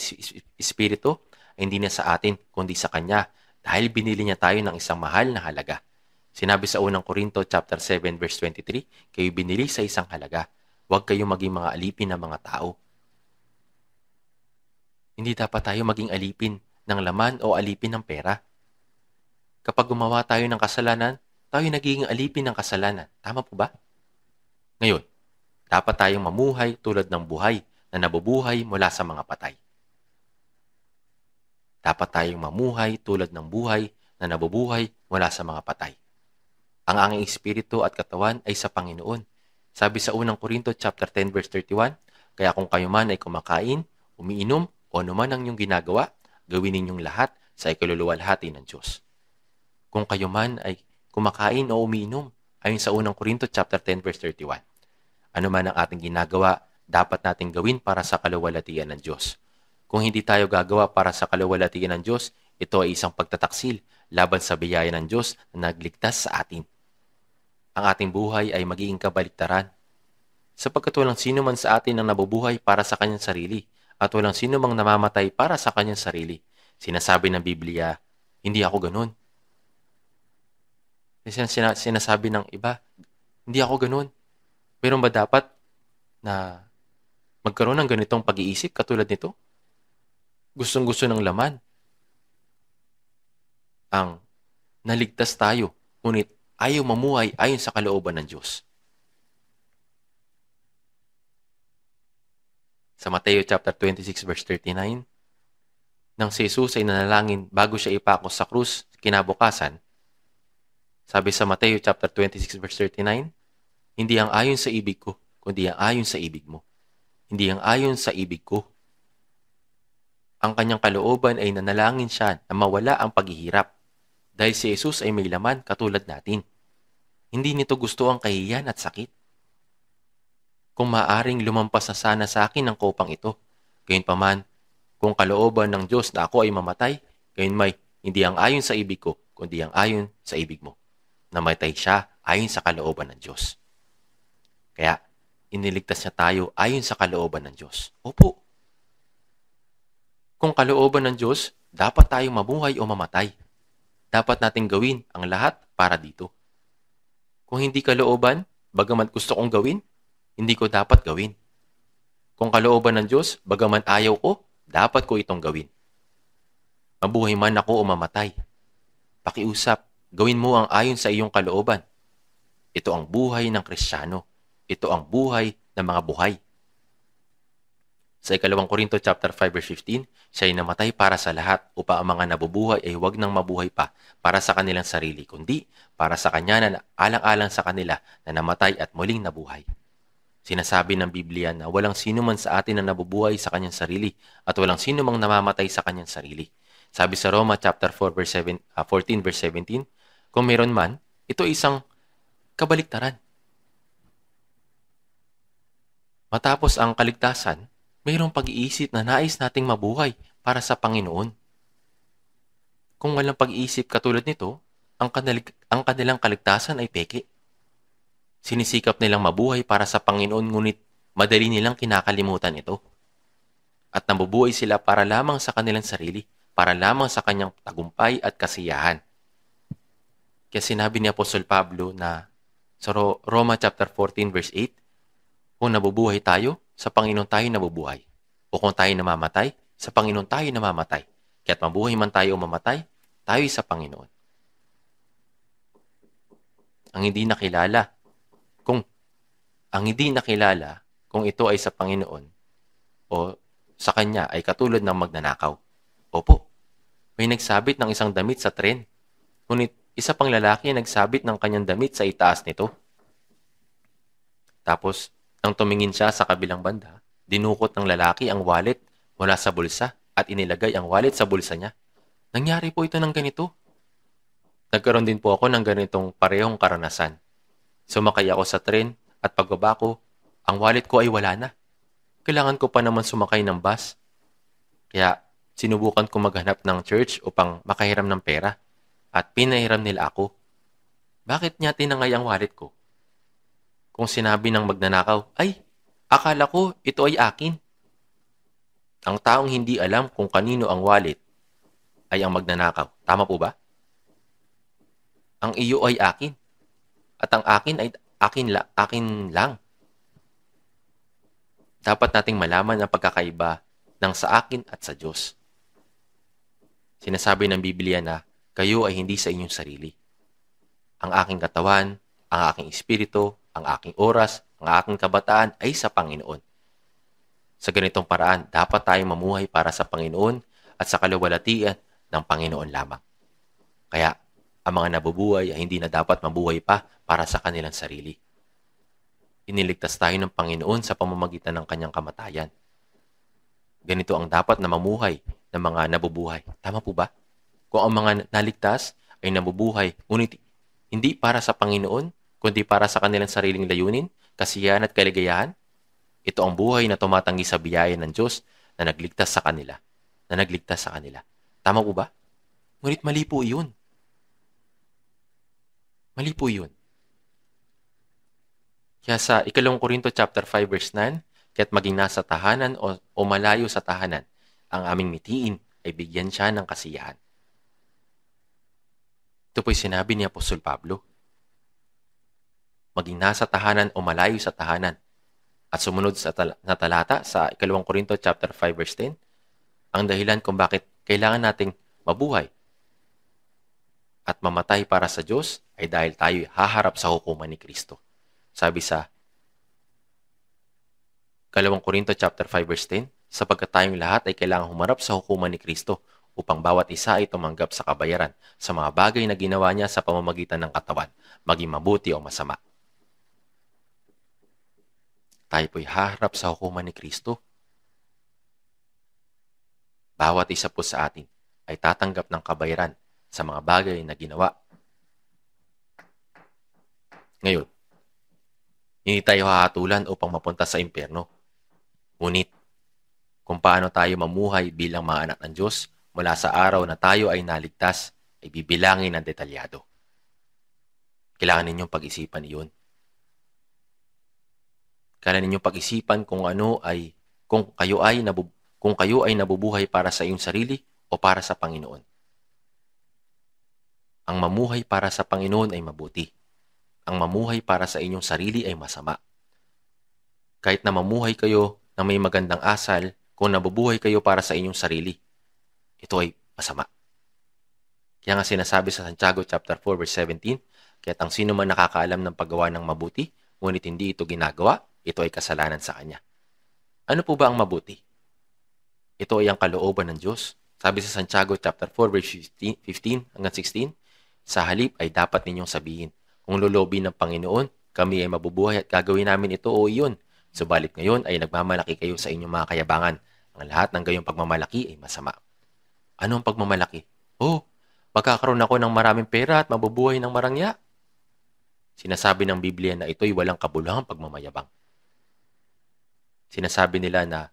espiritu ay hindi na sa atin kundi sa Kanya dahil binili niya tayo ng isang mahal na halaga. Sinabi sa unang Korinto chapter 7 verse 23, kayo binili sa isang halaga. Huwag kayong maging mga alipin ng mga tao. Hindi dapat tayo maging alipin ng laman o alipin ng pera. Kapag gumawa tayo ng kasalanan, tayo nagiging alipin ng kasalanan. Tama po ba? Ngayon, dapat tayong mamuhay tulad ng buhay na nabubuhay mula sa mga patay. Dapat tayong mamuhay tulad ng buhay na nabubuhay mula sa mga patay. Ang aking espiritu at katawan ay sa Panginoon. Sabi sa unang Korinto chapter 10 verse 31, kaya kung kayo man ay kumakain, umiinom, o anuman ang inyong ginagawa, gawin ninyong lahat sa ikaluluwalhati ng Diyos. Kung kayo man ay kumakain o umiinom, ayon sa unang Korinto chapter 10 verse 31, anuman ang ating ginagawa, dapat nating gawin para sa kaluwalhatian ng Diyos. Kung hindi tayo gagawa para sa kaluwalhatian ng Diyos, ito ay isang pagtataksil laban sa biyaya ng Diyos na nagligtas sa atin. Ang ating buhay ay magiging kabaliktaran. Sapagkat walang sino man sa atin ang nabubuhay para sa kanyang sarili at walang sino mang namamatay para sa kanyang sarili. Sinasabi ng Biblia, hindi ako ganun. Sinasabi ng iba, hindi ako ganun. Meron ba dapat na magkaroon ng ganitong pag-iisip katulad nito? Gustong-gusto ng laman. Ang naligtas tayo, ngunit ayaw mamuhay ayon sa kalooban ng Diyos. Sa Mateo chapter 26 verse 39, nang si Jesus ay nanalangin bago siya ipako sa krus kinabukasan, sabi sa Mateo chapter 26 verse 39, hindi ang ayon sa ibig ko, kundi ang ayon sa ibig mo. Hindi ang ayon sa ibig ko. Ang kanyang kalooban ay nanalangin siya na mawala ang paghihirap dahil si Jesus ay may laman katulad natin. Hindi nito gusto ang kahihiyan at sakit. Kung maaring lumampas na sana sa akin ang kopang ito, gayunpaman, kung kalooban ng Diyos na ako ay mamatay, gayunmay hindi ang ayon sa ibig ko, kundi ang ayon sa ibig mo. Namatay siya ayon sa kalooban ng Diyos. Kaya, iniligtas niya tayo ayon sa kalooban ng Diyos. Opo. Kung kalooban ng Diyos, dapat tayong mabuhay o mamatay. Dapat nating gawin ang lahat para dito. Kung hindi kalooban, bagaman gusto kong gawin, hindi ko dapat gawin. Kung kalooban ng Diyos, bagaman ayaw ko, dapat ko itong gawin. Mabuhay man ako o mamatay. Pakiusap, gawin mo ang ayon sa iyong kalooban. Ito ang buhay ng Kristiyano. Ito ang buhay ng mga buhay. Sa 2 Korinto chapter 5 verse 15, siya ay namatay para sa lahat upang ang mga nabubuhay ay huwag nang mabuhay pa para sa kanilang sarili, kundi para sa kanya na alang-alang sa kanila na namatay at muling nabuhay. Sinasabi ng Biblia na walang sino man sa atin na nabubuhay sa kanyang sarili at walang sino mang namamatay sa kanyang sarili. Sabi sa Roma chapter 4 verse 14 verse 17, kung meron man, ito isang kabaliktaran. Matapos ang kaligtasan, mayroong pag-iisip na nais nating mabuhay para sa Panginoon. Kung walang pag-iisip katulad nito, ang kanilang kaligtasan ay peke. Sinisikap nilang mabuhay para sa Panginoon ngunit madali nilang kinakalimutan ito. At nabubuhay sila para lamang sa kanilang sarili, para lamang sa kanyang tagumpay at kasiyahan. Kaya sinabi ni Apostol Pablo na sa Roma chapter 14 verse 8, kung nabubuhay tayo, sa Panginoon tayo nabubuhay. O kung tayo namamatay, sa Panginoon tayo namamatay. Kaya't mabuhay man tayo o mamatay, tayo sa Panginoon. Ang hindi nakilala kung ito ay sa Panginoon o sa Kanya ay katulad ng magnanakaw. Opo, may nagsabit ng isang damit sa tren, ngunit isa pang lalaki ang nagsabit ng kanyang damit sa itaas nito. Tapos, nang tumingin siya sa kabilang banda, dinukot ng lalaki ang wallet mula sa bulsa at inilagay ang wallet sa bulsa niya. Nangyari po ito ng ganito. Nagkaroon din po ako ng ganitong parehong karanasan. Sumakay ako sa tren at pagbaba ko, ang wallet ko ay wala na. Kailangan ko pa naman sumakay ng bus. Kaya sinubukan ko maghanap ng church upang makahiram ng pera at pinahiram nila ako. Bakit niya tinangay ang wallet ko? Kung sinabi ng magnanakaw, ay, akala ko ito ay akin. Ang taong hindi alam kung kanino ang wallet ay ang magnanakaw. Tama po ba? Ang iyo ay akin. At ang akin ay akin lang. Dapat nating malaman ang pagkakaiba ng sa akin at sa Diyos. Sinasabi ng Biblia na kayo ay hindi sa inyong sarili. Ang aking katawan, ang aking espiritu, ang aking oras, ang aking kabataan ay sa Panginoon. Sa ganitong paraan, dapat tayong mamuhay para sa Panginoon at sa kaluwalhatian ng Panginoon lamang. Kaya, ang mga nabubuhay ay hindi na dapat mabuhay pa para sa kanilang sarili. Iniligtas tayo ng Panginoon sa pamamagitan ng kanyang kamatayan. Ganito ang dapat na mamuhay ng mga nabubuhay. Tama po ba? Kung ang mga naligtas ay nabubuhay, ngunit hindi para sa Panginoon, kundi para sa kanilang sariling layunin, kasiyahan at kaligayahan, ito ang buhay na tumatanggi sa biyaya ng Diyos na nagligtas sa kanila. Tama po ba? Ngunit mali po iyon. Kaya sa 2 Korinto chapter 5 verse 9, kaya't maging nasa tahanan o malayo sa tahanan, ang aming mitiin ay bigyan siya ng kasiyahan. Ito po'y sinabi ni Apostol Pablo. Maging nasa tahanan o malayo sa tahanan. At sumunod na talata sa 2 Korinto chapter 5 verse 10, ang dahilan kung bakit kailangan nating mabuhay at mamatay para sa Diyos ay dahil tayo haharap sa hukuman ni Kristo. Sabi sa 2 Korinto chapter 5 verse 10, sapagkat tayong lahat ay kailangang humarap sa hukuman ni Kristo upang bawat isa ay tumanggap sa kabayaran sa mga bagay na ginawa niya sa pamamagitan ng katawan, maging mabuti o masama. Tayo po'y haharap sa hukuman ni Kristo. Bawat isa po sa atin ay tatanggap ng kabayaran sa mga bagay na ginawa. Ngayon, hindi tayo hahatulan upang mapunta sa impyerno. Ngunit, kung paano tayo mamuhay bilang mga anak ng Diyos, mula sa araw na tayo ay naligtas ay bibilangin ng detalyado. Kailangan ninyong pag-isipan iyon. Kailangan ninyong pag-isipan kung kayo ay nabubuhay para sa iyong sarili o para sa Panginoon. Ang mamuhay para sa Panginoon ay mabuti. Ang mamuhay para sa inyong sarili ay masama. Kahit na mamuhay kayo na may magandang asal, kung nabubuhay kayo para sa inyong sarili, ito ay masama. Kaya nga sinasabi sa Santiago chapter 4 verse 17, kaya't ang sino man nakakaalam ng paggawa ng mabuti, ngunit hindi ito ginagawa, ito ay kasalanan sa kanya. Ano po ba ang mabuti? Ito ay ang kalooban ng Diyos. Sabi sa Santiago chapter 4 verse 15 hanggang 16, sa halip ay dapat ninyong sabihin, kung lolobin ng Panginoon, kami ay mabubuhay at gagawin namin ito o iyon. Subalit ngayon ay nagmamalaki kayo sa inyong mga kayabangan. Ang lahat ng gayong pagmamalaki ay masama. Ano ang pagmamalaki? Magkakaroon ako ng maraming pera at mabubuhay ng marangya. Sinasabi ng Biblia na ito'y walang kabuluhang pagmamayabang. Sinasabi nila na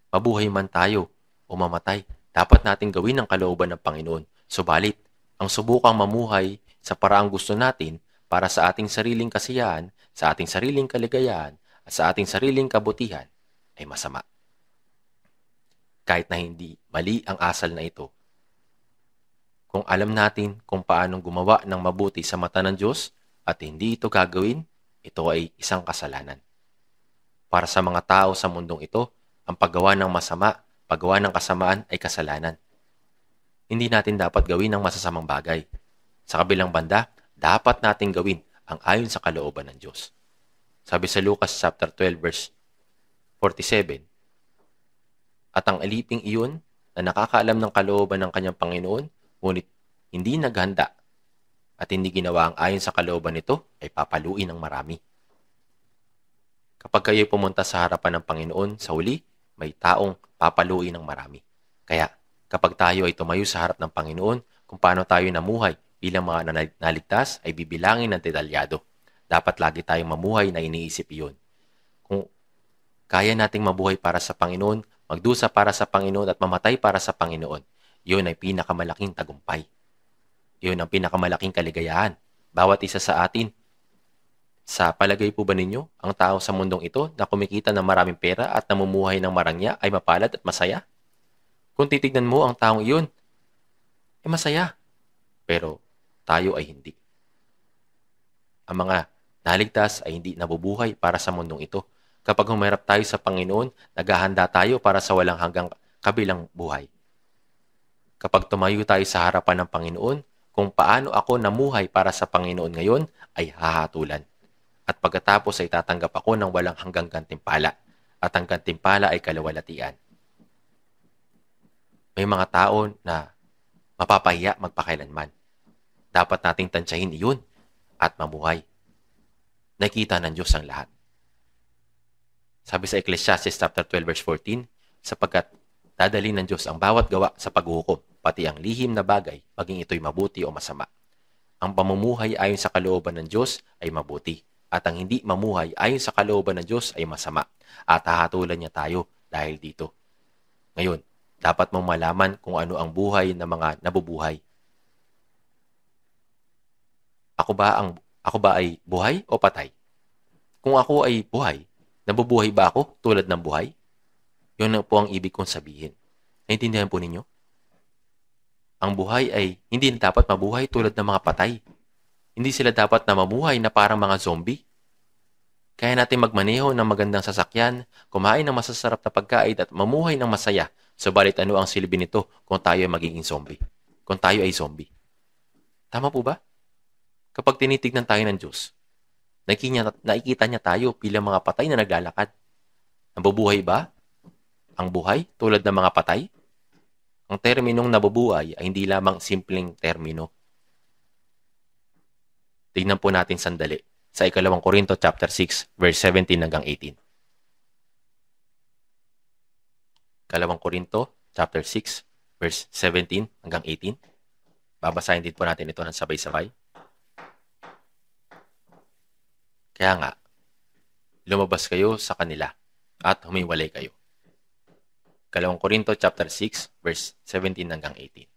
mabuhay man tayo o mamatay, dapat natin gawin ang kalooban ng Panginoon. Subalit, ang subukang mamuhay sa paraang gusto natin para sa ating sariling kasiyahan, sa ating sariling kaligayahan, at sa ating sariling kabutihan ay masama. Kahit na hindi mali ang asal na ito, kung alam natin kung paanong gumawa ng mabuti sa mata ng Diyos at hindi ito gagawin, ito ay isang kasalanan. Para sa mga tao sa mundong ito, ang paggawa ng masama, paggawa ng kasamaan ay kasalanan. Hindi natin dapat gawin ang masasamang bagay. Sa kabilang banda, dapat natin gawin ang ayon sa kalooban ng Diyos. Sabi sa Lucas chapter 12 verse 47, at ang aliping iyon na nakakaalam ng kalooban ng kanyang Panginoon, ngunit hindi naghanda at hindi ginawa ang ayon sa kalooban nito, ay papaluin ng marami. Kapag kayo pumunta sa harapan ng Panginoon sa huli, may taong papaluin ng marami. Kaya kapag tayo ay tumayo sa harap ng Panginoon, kung paano tayo namuhay bilang mga naligtas ay bibilangin ng detalyado. Dapat lagi tayong mamuhay na iniisip iyon. Kung kaya nating mabuhay para sa Panginoon, magdusa para sa Panginoon at mamatay para sa Panginoon, iyon ay pinakamalaking tagumpay. Iyon ang pinakamalaking kaligayahan. Bawat isa sa atin. Sa palagay po ba ninyo, ang tao sa mundong ito na kumikita ng maraming pera at namumuhay ng marangya ay mapalad at masaya? Kung titignan mo ang taong iyon, ay masaya. Pero tayo ay hindi. Ang mga naligtas ay hindi nabubuhay para sa mundong ito. Kapag humarap tayo sa Panginoon, naghahanda tayo para sa walang hanggang kabilang buhay. Kapag tumayo tayo sa harapan ng Panginoon, kung paano ako namuhay para sa Panginoon ngayon, ay hahatulan. At pagkatapos ay tatanggap ako ng walang hanggang gantimpala. At ang gantimpala ay kalawalatian. May mga tao na mapapahiya magpakailanman. Dapat nating tansyahin iyon at mamuhay. Nakita ng Diyos ang lahat. Sabi sa Ecclesiastes chapter 12 verse 14, sapagkat dadalhin ng Diyos ang bawat gawa sa paghuhukom, pati ang lihim na bagay, maging ito'y mabuti o masama. Ang pamumuhay ayon sa kalooban ng Diyos ay mabuti, at ang hindi mamuhay ayon sa kalooban ng Diyos ay masama, at hahatulan niya tayo dahil dito. Ngayon, dapat mong malaman kung ano ang buhay ng mga nabubuhay. Ako ba ay buhay o patay? Kung ako ay buhay, nabubuhay ba ako tulad ng buhay? Yun na po ang ibig kong sabihin. Naintindihan po ninyo? Ang buhay ay hindi dapat mabuhay tulad ng mga patay. Hindi sila dapat na mamuhay na parang mga zombie. Kaya natin magmaneho ng magandang sasakyan, kumain ng masasarap na pagkain at mamuhay ng masaya. Subalit ano ang silbi nito kung tayo ay magiging zombie? Kung tayo ay zombie. Tama po ba? Kapag tinitignan tayo ng Diyos, nakikita niya tayo bilang mga patay na naglalakad. Nabubuhay ba ang buhay tulad ng mga patay? Ang terminong nabubuhay ay hindi lamang simpleng termino. Tignan po natin sandali sa 2 Korinto chapter 6 verse 17 hanggang 18. 2 Korinto chapter 6 verse 17 hanggang 18. Babasahin din po natin ito ng sabay-sabay. Kaya nga, lumabas kayo sa kanila at humiwalay kayo. 2 Korinto chapter 6 verse 17 hanggang 18.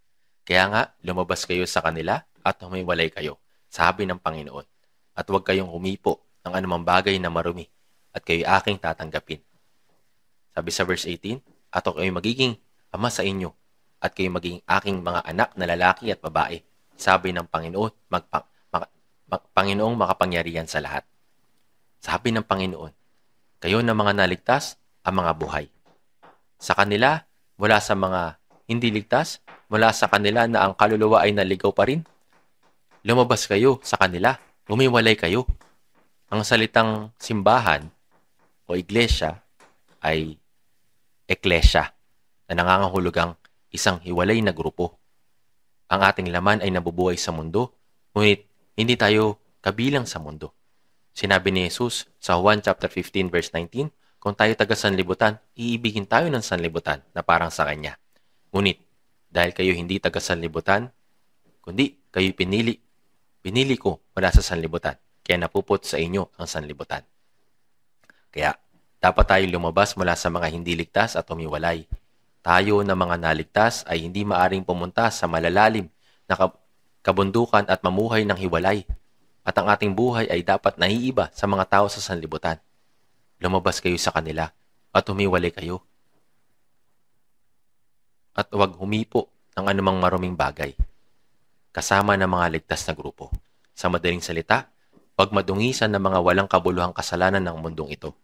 Kaya nga, lumabas kayo sa kanila at humiwalay kayo, sabi ng Panginoon. At huwag kayong humipo ng anumang bagay na marumi, at kayo aking tatanggapin. Sabi sa verse 18, at ako ay magiging ama sa inyo, at kayo magiging aking mga anak na lalaki at babae, sabi ng Panginoon, Panginoong makapangyarihan sa lahat. Sabi ng Panginoon, kayo na mga naligtas, ang mga buhay. Sa kanila, mula sa mga hindi ligtas, mula sa kanila na ang kaluluwa ay naligaw pa rin, lumabas kayo sa kanila, humiwalay kayo. Ang salitang simbahan o iglesia ay eklesia na nangangahulugang isang hiwalay na grupo. Ang ating laman ay nabubuhay sa mundo, ngunit hindi tayo kabilang sa mundo. Sinabi ni Jesus sa Juan chapter 15 verse 19, kung tayo taga-sanlibutan, iibigin tayo ng sanlibutan na parang sa Kanya. Ngunit, dahil kayo hindi taga-sanlibutan, kundi kayo pinili ko mula sa sanlibutan, kaya napupot sa inyo ang sanlibutan. Kaya, dapat tayo lumabas mula sa mga hindi ligtas at humiwalay. Tayo na mga naligtas ay hindi maaring pumunta sa malalalim na kabundukan at mamuhay ng hiwalay. At ang ating buhay ay dapat naiiba sa mga tao sa sanlibutan. Lumabas kayo sa kanila at humiwalay kayo. At huwag humipo ng anumang maruming bagay, kasama ng mga ligtas na grupo. Sa madaling salita, huwag madungisan ng mga walang kabuluhang kasalanan ng mundong ito.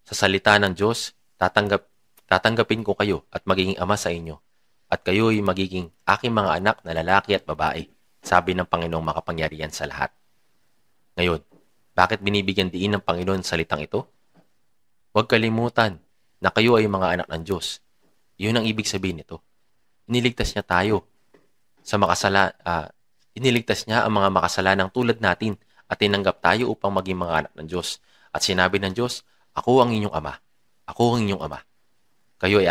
Sa salita ng Diyos, tatanggapin ko kayo at magiging ama sa inyo, at kayo ay magiging aking mga anak na lalaki at babae, sabi ng Panginoong makapangyarihan sa lahat. Ngayon, bakit binibigyan diin ng Panginoon salitang ito? Huwag kalimutan na kayo ay mga anak ng Diyos. Iyon ang ibig sabihin nito. Iniligtas niya tayo sa iniligtas niya ang mga makasalanang tulad natin at tinanggap tayo upang maging mga anak ng Diyos. At sinabi ng Diyos, ako ang inyong ama. Ako ang inyong ama. Kayo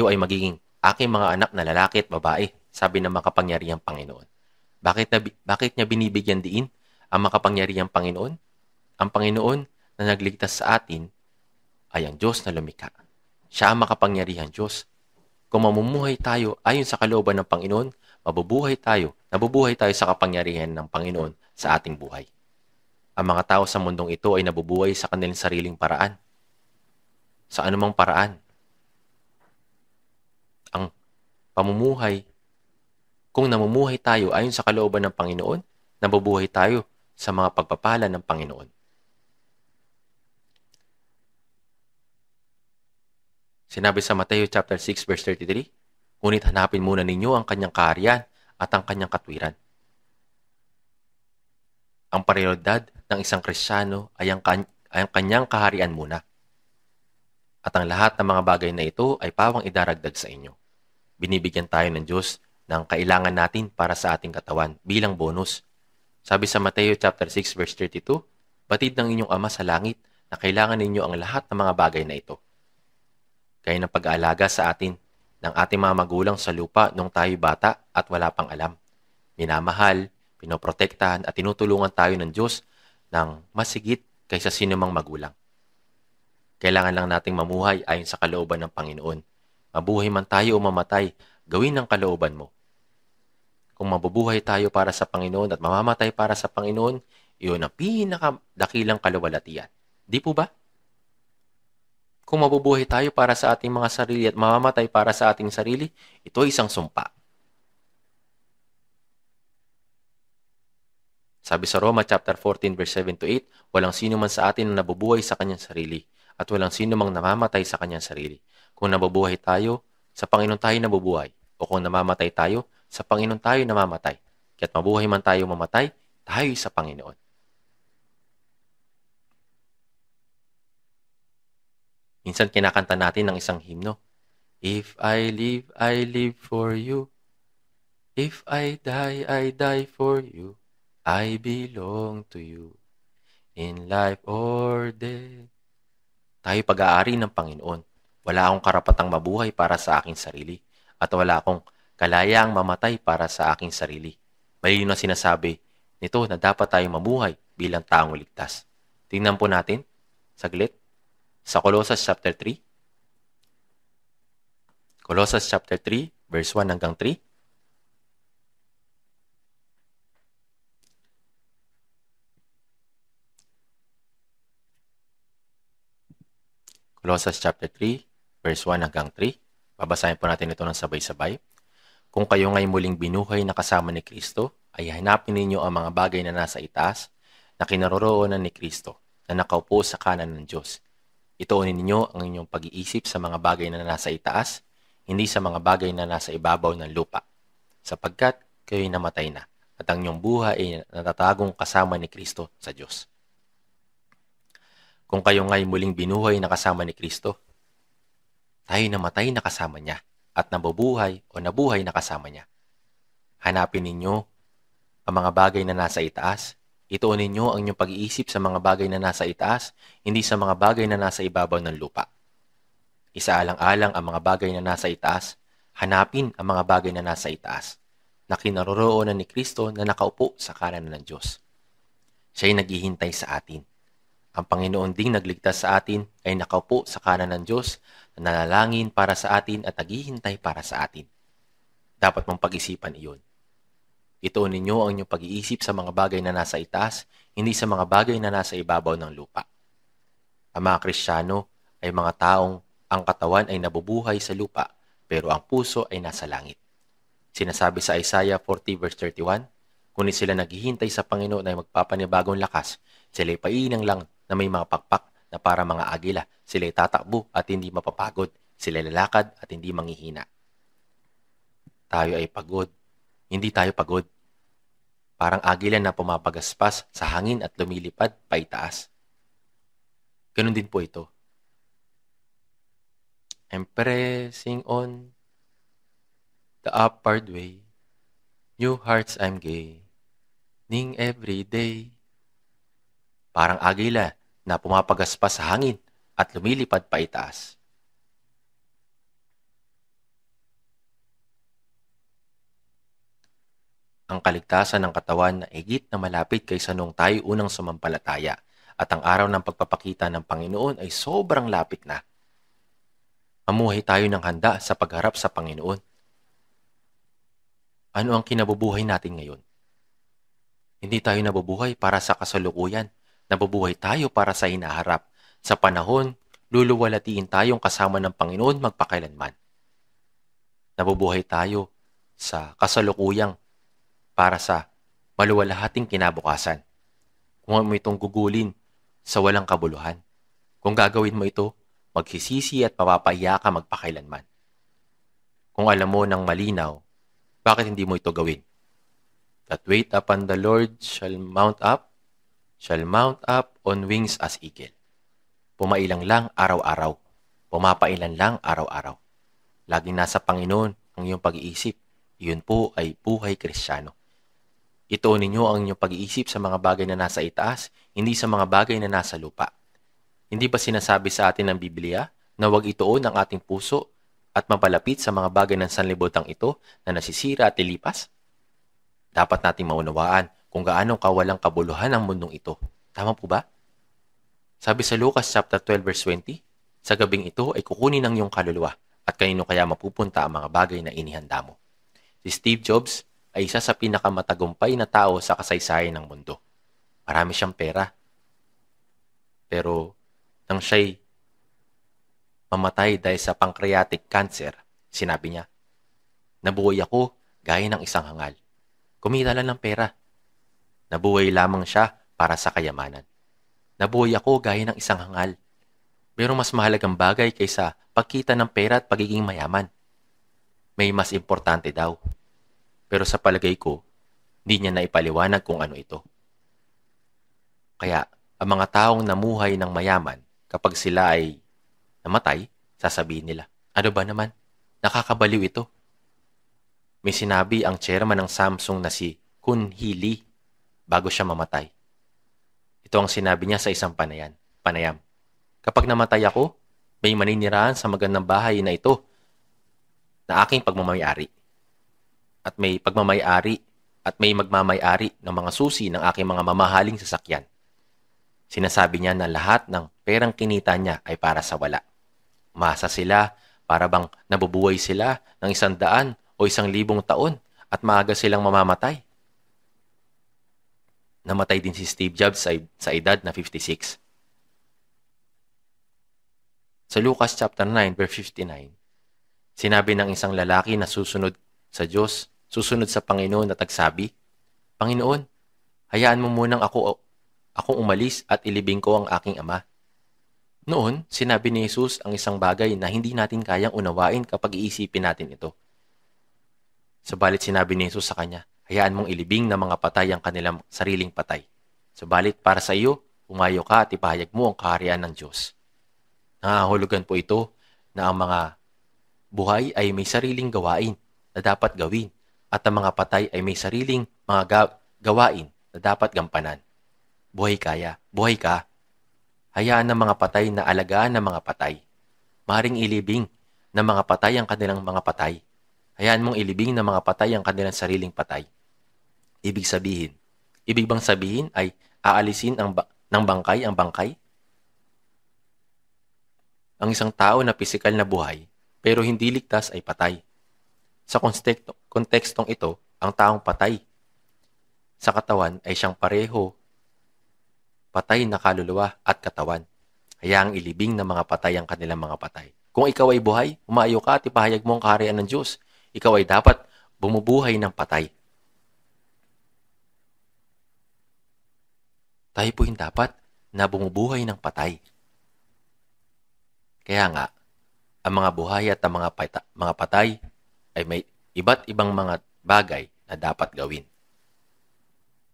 ay magiging aking mga anak na lalaki at babae, sabi ng makapangyarihang Panginoon. Bakit niya binibigyan diin ang makapangyarihang Panginoon? Ang Panginoon na nagligtas sa atin ay ang Diyos na lumikha. Siya ang makapangyarihang Diyos. Kung mamumuhay tayo ayon sa kalooban ng Panginoon, nabubuhay tayo sa kapangyarihan ng Panginoon sa ating buhay. Ang mga tao sa mundong ito ay nabubuhay sa kanilang sariling paraan. Sa anumang paraan. Ang pamumuhay, kung namumuhay tayo ayon sa kalooban ng Panginoon, nabubuhay tayo sa mga pagpapala ng Panginoon. Sinabi sa Mateo chapter 6 verse 33, ngunit hanapin muna ninyo ang kanyang kaharian at ang kanyang katwiran. Ang prioridad ng isang Kristiyano ay ang kanyang kaharian muna. At ang lahat ng mga bagay na ito ay pawang idaragdag sa inyo. Binibigyan tayo ng Diyos ng kailangan natin para sa ating katawan bilang bonus. Sabi sa Mateo chapter 6 verse 32, batid ng inyong Ama sa langit na kailangan ninyo ang lahat ng mga bagay na ito. Kaya ng pag-aalaga sa atin ng ating mga magulang sa lupa nung tayo bata at wala pang alam. Minamahal, pinoprotektahan at tinutulungan tayo ng Diyos ng masigit kaysa sinumang magulang. Kailangan lang nating mamuhay ayon sa kalooban ng Panginoon. Mabuhay man tayo o mamatay, gawin ang kalooban mo. Kung mabubuhay tayo para sa Panginoon at mamamatay para sa Panginoon, iyon ang pinakadakilang kaluwalhatian. Di po ba? Kung mabubuhay tayo para sa ating mga sarili at mamamatay para sa ating sarili, ito ay isang sumpa. Sabi sa Roma chapter 14 verse 7 to 8, walang sino man sa atin na nabubuhay sa kanyang sarili at walang sino mang namamatay sa kanyang sarili. Kung nabubuhay tayo, sa Panginoon tayo nabubuhay. O kung namamatay tayo, sa Panginoon tayo namamatay. Kaya't mabuhay man tayo mamatay, tayo sa Panginoon. Minsan kinakanta natin ng isang himno. If I live for you. If I die for you. I belong to you. In life or death. Tayo pag-aari ng Panginoon. Wala akong karapatang mabuhay para sa aking sarili. At wala akong kalayaang mamatay para sa aking sarili. Malino na sinasabi nito na dapat tayong mabuhay bilang taong ligtas. Tingnan po natin, saglit, sa Colossus chapter 3. Colossians chapter 3, verse 1 hanggang 3. Colossians chapter 3, verse 1 hanggang 3. Babasahin po natin ito ng sabay-sabay. Kung kayo ngay muling binuhay na kasama ni Kristo, ay hanapin ninyo ang mga bagay na nasa itaas, na kinaroroonan ni Kristo, na nakaupo sa kanan ng Diyos. Ituunin ninyo ang inyong pag-iisip sa mga bagay na nasa itaas, hindi sa mga bagay na nasa ibabaw ng lupa, sapagkat kayo'y namatay na, at ang inyong buhay ay natatagong kasama ni Kristo sa Diyos. Kung kayo ngay muling binuhay na kasama ni Kristo, tayo namatay na kasama niya at nabubuhay o nabuhay na kasama niya. Hanapin ninyo ang mga bagay na nasa itaas. Ituunin ninyo ang inyong pag-iisip sa mga bagay na nasa itaas, hindi sa mga bagay na nasa ibabaw ng lupa. Isaalang-alang ang mga bagay na nasa itaas. Hanapin ang mga bagay na nasa itaas, na kinaroroonan ni Kristo na nakaupo sa kanan ng Diyos. Siya'y naghihintay sa atin. Ang Panginoon ding nagligtas sa atin ay nakaupo sa kanan ng Diyos na nanalangin para sa atin at naghihintay para sa atin. Dapat mong pag-isipan iyon. Ituon ninyo ang inyong pag-iisip sa mga bagay na nasa itaas, hindi sa mga bagay na nasa ibabaw ng lupa. Ang mga Kristiyano ay mga taong ang katawan ay nabubuhay sa lupa, pero ang puso ay nasa langit. Sinasabi sa Isaiah 40 verse 31, ngunit sila naghihintay sa Panginoon ay magpapanibagong lakas, sila'y painang lang na may mga pakpak na para mga agila. Sila'y tatakbo at hindi mapapagod. Sila'y lalakad at hindi manghihina. Tayo ay pagod. Hindi tayo pagod. Parang agila na pumapagaspas sa hangin at lumilipad paitaas. Ganun din po ito. I'm pressing on the upward way. New hearts I'm gaining every day. Parang agila na pumapagaspas sa hangin at lumilipad paitaas. Ang kaligtasan ng katawan na higit na malapit kaysa nung tayo unang sumampalataya at ang araw ng pagpapakita ng Panginoon ay sobrang lapit na. Mamuhay tayo ng handa sa pagharap sa Panginoon. Ano ang kinabubuhay natin ngayon? Hindi tayo nabubuhay para sa kasalukuyan. Nabubuhay tayo para sa hinaharap. Sa panahon, luluwalatiin tayong kasama ng Panginoon magpakailanman. Nabubuhay tayo sa kasalukuyang para sa maluwalhating kinabukasan. Kung mo itong gugulin sa walang kabuluhan. Kung gagawin mo ito, magsisisi at mapapahiya ka magpakailanman. Kung alam mo ng malinaw, bakit hindi mo ito gawin? That wait upon the Lord shall mount up on wings as eagle. Pumailang lang araw-araw. Pumapailan lang araw-araw. Laging nasa Panginoon ang iyong pag-iisip. Iyon po ay buhay Kristiyano. Ituon ninyo ang inyong pag-iisip sa mga bagay na nasa itaas, hindi sa mga bagay na nasa lupa. Hindi ba sinasabi sa atin ng Biblia na huwag ituon ang ating puso at mapalapit sa mga bagay ng sanlibutan ito na nasisira at lilipas? Dapat nating maunawaan kung gaano kawalang kabuluhan ang mundong ito. Tama po ba? Sabi sa Lucas chapter 12 verse 20, sa gabing ito ay kukunin ng iyong kaluluwa at kanino kaya mapupunta ang mga bagay na inihanda mo. Si Steve Jobs ay isa sa pinakamatagumpay na tao sa kasaysayan ng mundo. Marami siyang pera. Pero nang siya'y mamatay dahil sa pancreatic cancer, sinabi niya, nabuhay ako gaya ng isang hangal. Kumita lang ng pera. Nabuhay lamang siya para sa kayamanan. Nabuhay ako gaya ng isang hangal. Pero mas mahalagang bagay kaysa pagkita ng pera at pagiging mayaman. May mas importante daw. Pero sa palagay ko, hindi niya naipaliwanag kung ano ito. Kaya, ang mga taong namuhay ng mayaman, kapag sila ay namatay, sasabihin nila, ano ba naman? Nakakabaliw ito. May sinabi ang chairman ng Samsung na si Kun Hee Lee bago siya mamatay. Ito ang sinabi niya sa isang panayam. Kapag namatay ako, may maninirahan sa magandang bahay na ito na aking pagmamayari. At may pagmamayari at may magmamayari ng mga susi ng aking mga mamahaling sasakyan. Sinasabi niya na lahat ng perang kinita niya ay para sa wala. Umasa sila Para bang nabubuhay sila ng 100 o 1,000 taon at maaga silang mamamatay. Namatay din si Steve Jobs sa edad na 56. Sa Lucas chapter 9 verse 59, sinabi ng isang lalaki na susunod sa Diyos, susunod sa Panginoon at nagsabi, Panginoon, hayaan mo munang akong umalis at ilibing ko ang aking ama. Noon, sinabi ni Jesus ang isang bagay na hindi natin kayang unawain kapag iisipin natin ito. Subalit sinabi ni Jesus sa kanya, hayaan mong ilibing ng mga patay ang kanilang sariling patay. Subalit para sa iyo, umayo ka at ipahayag mo ang kaharian ng Diyos. Nangangahulugan po ito na ang mga buhay ay may sariling gawain na dapat gawin at ang mga patay ay may sariling mga gawain na dapat gampanan. Buhay ka. Hayaan ng mga patay na alagaan ng mga patay. Maring ilibing ng mga patay ang kanilang mga patay. Hayaan mong ilibing ng mga patay ang kanilang sariling patay. Ibig bang sabihin ay aalisin ng bangkay ang bangkay? Ang isang tao na pisikal na buhay pero hindi ligtas ay patay. Sa kontekstong ito, ang taong patay sa katawan ay siyang pareho patay na kaluluwa at katawan. Hayaang ilibing ng mga patay ang kanilang mga patay. Kung ikaw ay buhay, umayo ka at ipahayag mo ang kaharian ng Diyos. Ikaw ay dapat bumubuhay ng patay. Tayo po yung dapat na bumubuhay ng patay. Kaya nga, ang mga buhay at ang mga patay ay may iba't ibang mga bagay na dapat gawin.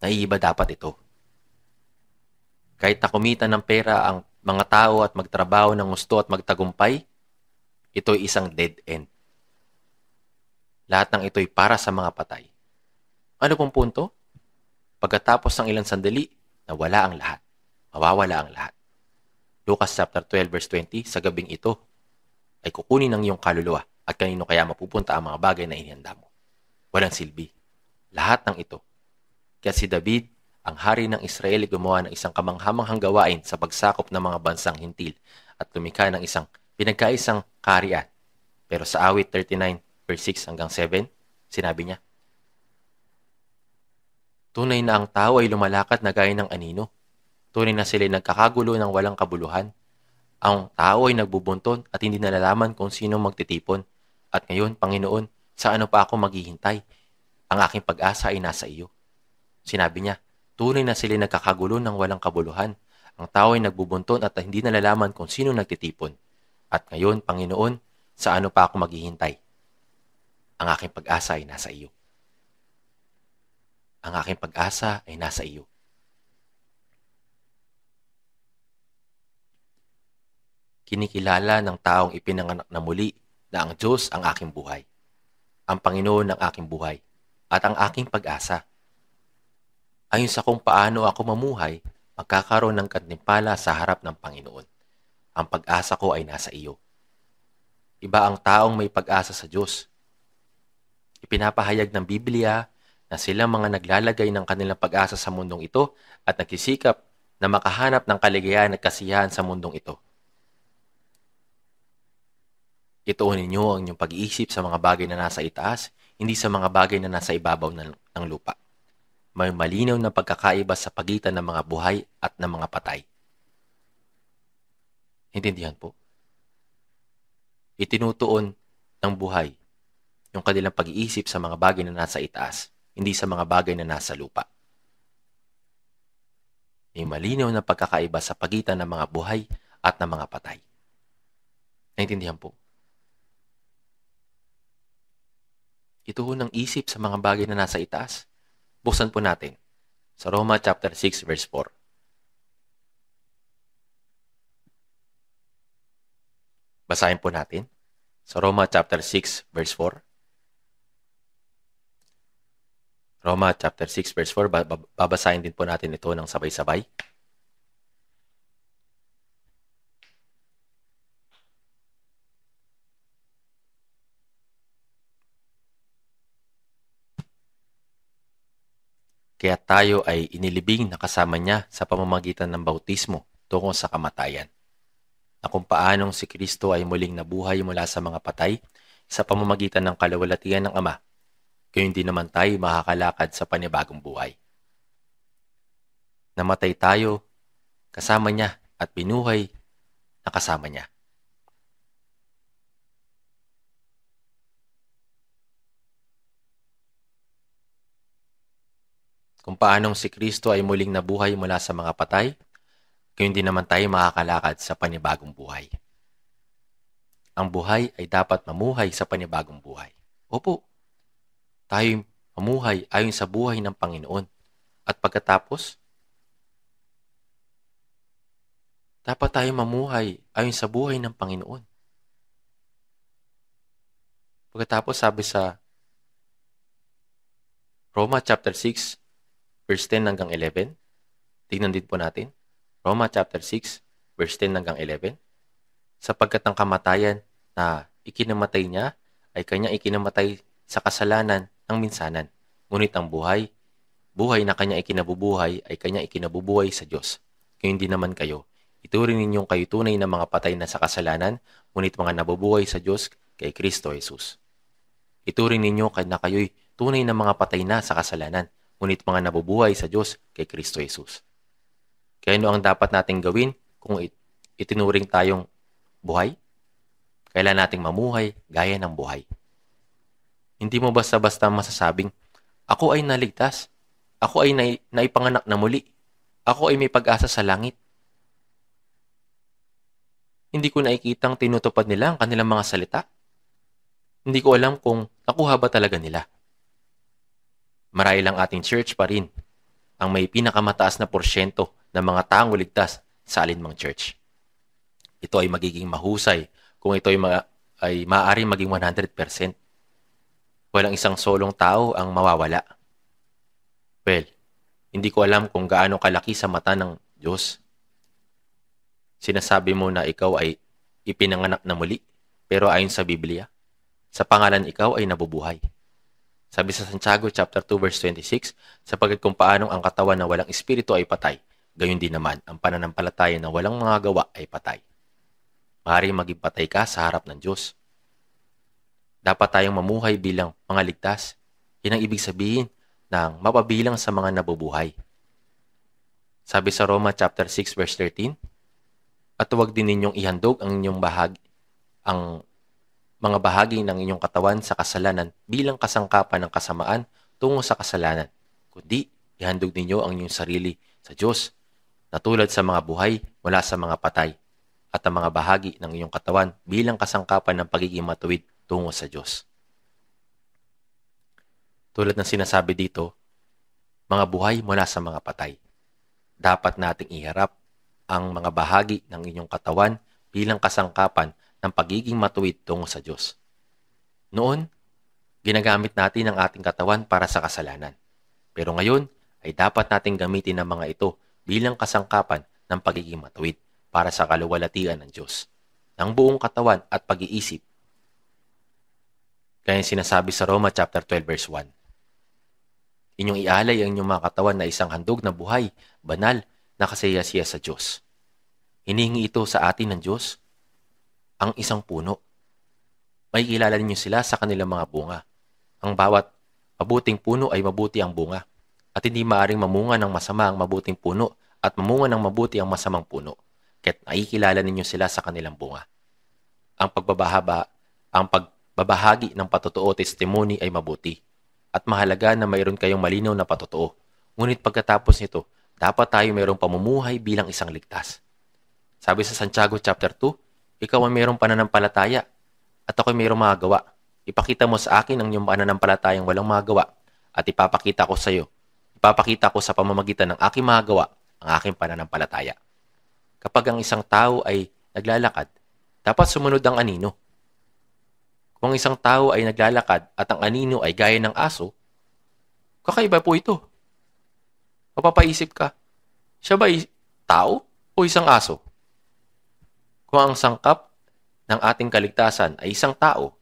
Naiiba dapat ito. Kahit na kumita ng pera ang mga tao at magtrabaho ng gusto at magtagumpay, ito ay isang dead end. Lahat ng ito ay para sa mga patay. Ano pong punto? Pagkatapos ng ilang sandali, nawala ang lahat. Mawawala ang lahat. Lucas chapter 12 verse 20, sa gabing ito ay kukunin ng iyong kaluluwa at kanino kaya mapupunta ang mga bagay na inihanda mo. Walang silbi. Lahat ng ito. Kaya si David, ang hari ng Israel, gumawa ng isang kamanghamanghang gawain sa pagsakop ng mga bansang hintil at lumikha ng isang pinagkaisang kaharian. Pero sa awit 39 verse 6 hanggang 7, sinabi niya, tunay na ang tao ay lumalakad na gaya ng anino. Tunay na sila'y nagkakagulo ng walang kabuluhan. Ang tao ay nagbubunton at hindi nalalaman kung sino magtitipon. At ngayon, Panginoon, sa ano pa ako maghihintay? Ang aking pag-asa ay nasa iyo. Sinabi niya, tunay na sila'y nagkakagulo ng walang kabuluhan. Ang tao ay nagbubunton at hindi nalalaman kung sino nagtitipon. At ngayon, Panginoon, sa ano pa ako maghihintay? Ang aking pag-asa ay nasa iyo. Ang aking pag-asa ay nasa iyo. Kinikilala ng taong ipinanganak na muli na ang Diyos ang aking buhay, ang Panginoon ang aking buhay, at ang aking pag-asa. Ayon sa kung paano ako mamuhay, magkakaroon ng gantimpala sa harap ng Panginoon. Ang pag-asa ko ay nasa iyo. Iba ang taong may pag-asa sa Diyos. Ipinapahayag ng Biblia na silang mga naglalagay ng kanilang pag-asa sa mundong ito at nagsisikap na makahanap ng kaligayahan at kasiyahan sa mundong ito. Ituon ninyo ang inyong pag-iisip sa mga bagay na nasa itaas, hindi sa mga bagay na nasa ibabaw ng lupa. May malinaw na pagkakaiba sa pagitan ng mga buhay at ng mga patay. Intindihan po? Itinutuon ng buhay yung kanilang pag-iisip sa mga bagay na nasa itaas, hindi sa mga bagay na nasa lupa. May malinaw na pagkakaiba sa pagitan ng mga buhay at ng mga patay. Naintindihan po? Ituon ng isip sa mga bagay na nasa itaas. Buksan po natin sa Roma chapter 6 verse 4. Basahin po natin sa Roma chapter 6 verse 4. Roma chapter 6 verse 4, babasahin din po natin ito ng sabay-sabay. Kaya tayo ay inilibing na kasama niya sa pamamagitan ng bautismo tungo sa kamatayan. na kung paanong si Kristo ay muling nabuhay mula sa mga patay sa pamamagitan ng kaluwalhatian ng Ama, gayon din naman tayo makakalakad sa panibagong buhay. Namatay tayo kasama niya at binuhay na kasama niya. Kung paanong si Kristo ay muling nabuhay mula sa mga patay, gayon din naman tayo makakalakad sa panibagong buhay. Ang buhay ay dapat mamuhay sa panibagong buhay. Opo, tayo mamuhay ayon sa buhay ng Panginoon. At pagkatapos, dapat tayo mamuhay ayon sa buhay ng Panginoon. Pagkatapos sabi sa Roma chapter 6, verse 10 hanggang 11, tignan din po natin. Roma chapter 6, verse 10 hanggang 11. Sapagkat ang kamatayan na ikinamatay niya ay kanya ikinamatay sa kasalanan ng minsanan. Ngunit ang buhay na kanya ikinabubuhay ay kanya ikinabubuhay sa Diyos. Ngayon din naman kayo, ituring ninyong kayo tunay na mga patay na sa kasalanan, ngunit mga nabubuhay sa Diyos kay Kristo Jesus. Ituring ninyo na kayo'y tunay na mga patay na sa kasalanan, ngunit mga nabubuhay sa Diyos kay Kristo Jesus. Kaya ano ang dapat nating gawin kung itinuring tayong buhay? Kailan nating mamuhay gaya ng buhay. Hindi mo basta-basta masasabing, ako ay naligtas, ako ay naipanganak na muli, ako ay may pag-asa sa langit. Hindi ko nakikitang tinutupad nila ang kanilang mga salita. Hindi ko alam kung nakuha ba talaga nila. Marahil ang ating church pa rin ang may pinakamataas na porsyento ng mga taong ligtas sa alinmang church. Ito ay magiging mahusay kung ito ay maaaring maging 100%. Walang isang solong tao ang mawawala. Well, hindi ko alam kung gaano kalaki sa mata ng Diyos. Sinasabi mo na ikaw ay ipinanganak na muli, pero ayon sa Biblia, sa pangalan ikaw ay nabubuhay. Sabi sa Santiago chapter 2 verse 26, sapagkat kung paanong ang katawan na walang espiritu ay patay, gayon din naman ang pananampalataya na walang mga gawa ay patay. Maaaring maging patay ka sa harap ng Diyos. Dapat tayong mamuhay bilang mga ligtas. Yan ang ibig sabihin ng mapabilang sa mga nabubuhay. Sabi sa Roma chapter 6 verse 13, at huwag din ninyong ihandog ang mga bahagi ng inyong katawan sa kasalanan bilang kasangkapan ng kasamaan tungo sa kasalanan, kundi ihandog ninyo ang inyong sarili sa Diyos, na tulad sa mga buhay mula sa mga patay, at ang mga bahagi ng inyong katawan bilang kasangkapan ng pagiging matuwid tungo sa Diyos. Tulad ng sinasabi dito, mga buhay mula sa mga patay. Dapat nating iharap ang mga bahagi ng inyong katawan bilang kasangkapan ng pagiging matuwid tungo sa Diyos. Noon, ginagamit natin ang ating katawan para sa kasalanan. Pero ngayon, ay dapat nating gamitin ang mga ito bilang kasangkapan ng pagiging matuwid para sa kaluwalhatian ng Diyos, ng buong katawan at pag-iisip. Kaya sinasabi sa Roma chapter 12 verse 1, inyong ialay ang inyong mga katawan na isang handog na buhay, banal, na kasiyasiya sa Diyos. Hinihingi ito sa atin ng Diyos, ang isang puno. May kilala ninyo sila sa kanilang mga bunga. Ang bawat mabuting puno ay mabuti ang bunga, at hindi maaring mamunga ng masama ang mabuting puno at mamunga ng mabuti ang masamang puno, kaya't nakikilala ninyo sila sa kanilang bunga. Ang pagbabahagi ng patotoo testimony ay mabuti, at mahalaga na mayroon kayong malinaw na patotoo. Ngunit pagkatapos nito, dapat tayo mayroong pamumuhay bilang isang ligtas. Sabi sa Santiago chapter 2, ikaw ay mayroong pananampalataya at ako ay mayroong mga gawa. Ipakita mo sa akin ang iyong pananampalatayang walang mga gawa at ipapakita ko sa iyo. Ipapakita ko sa pamamagitan ng aking mga gawa ang aking pananampalataya. Kapag ang isang tao ay naglalakad, dapat sumunod ang anino. Kung ang isang tao ay naglalakad at ang anino ay gaya ng aso, kakaiba po ito. Mapapaisip ka, siya ba ay tao o isang aso? Kung ang sangkap ng ating kaligtasan ay isang tao,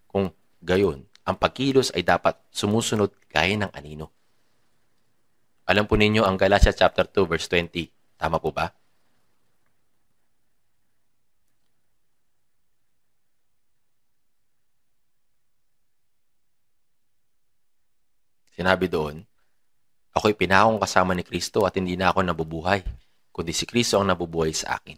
kung gayon, ang pagkilos ay dapat sumusunod gaya ng anino. Alam po ninyo ang Galatia chapter 2 verse 20. Tama po ba? Sinabi doon, ako'y pinakong kasama ni Kristo at hindi na ako nabubuhay, kundi si Kristo ang nabubuhay sa akin.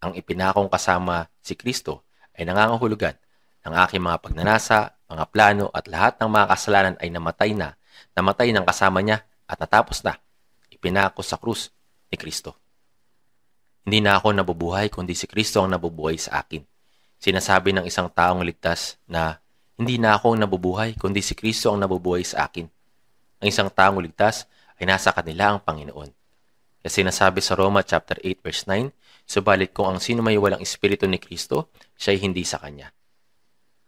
Ang ipinakong kasama si Kristo ay nangangahulugan ng aking mga pagnanasa, mga plano at lahat ng mga kasalanan ay namatay ng kasama niya at natapos na. Ipinako sa krus ni Kristo. Hindi na ako nabubuhay kundi si Kristo ang nabubuhay sa akin. Sinasabi ng isang taong ligtas na hindi na ako nabubuhay kundi si Kristo ang nabubuhay sa akin. Ang isang taong ligtas ay nasa kanila ang Panginoon. Kasi sinasabi sa Roma chapter 8 verse 9, subalit kung ang sino may walang espiritu ni Kristo, siya ay hindi sa kanya.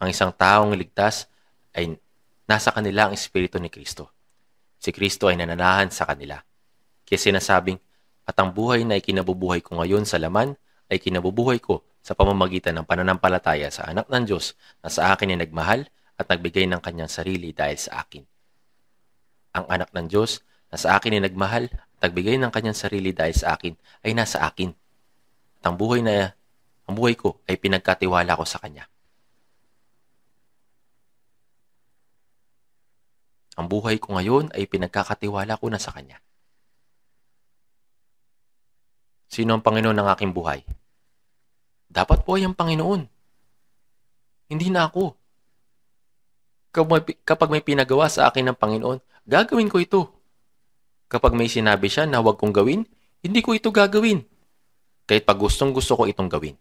Ang isang taong ligtas ay nasa kanila ang espiritu ni Kristo. Si Kristo ay nananahan sa kanila. Kaya sinasabing, at ang buhay na ikinabubuhay ko ngayon sa laman ay kinabubuhay ko sa pamamagitan ng pananampalataya sa anak ng Diyos na sa akin ay nagmahal at nagbigay ng kanyang sarili dahil sa akin. Ang anak ng Diyos na sa akin ay nagmahal at nagbigay ng kanyang sarili dahil sa akin ay nasa akin. At ang buhay ko ay pinagkatiwala ko sa kanya. Ang buhay ko ngayon ay pinagkakatiwala ko na sa kanya. Sino ang Panginoon ng aking buhay? Dapat po ay ang Panginoon. Hindi na ako. Kapag may pinagawa sa akin ng Panginoon, gagawin ko ito. Kapag may sinabi siya na huwag kong gawin, hindi ko ito gagawin. Kahit pag gustong gusto ko itong gawin.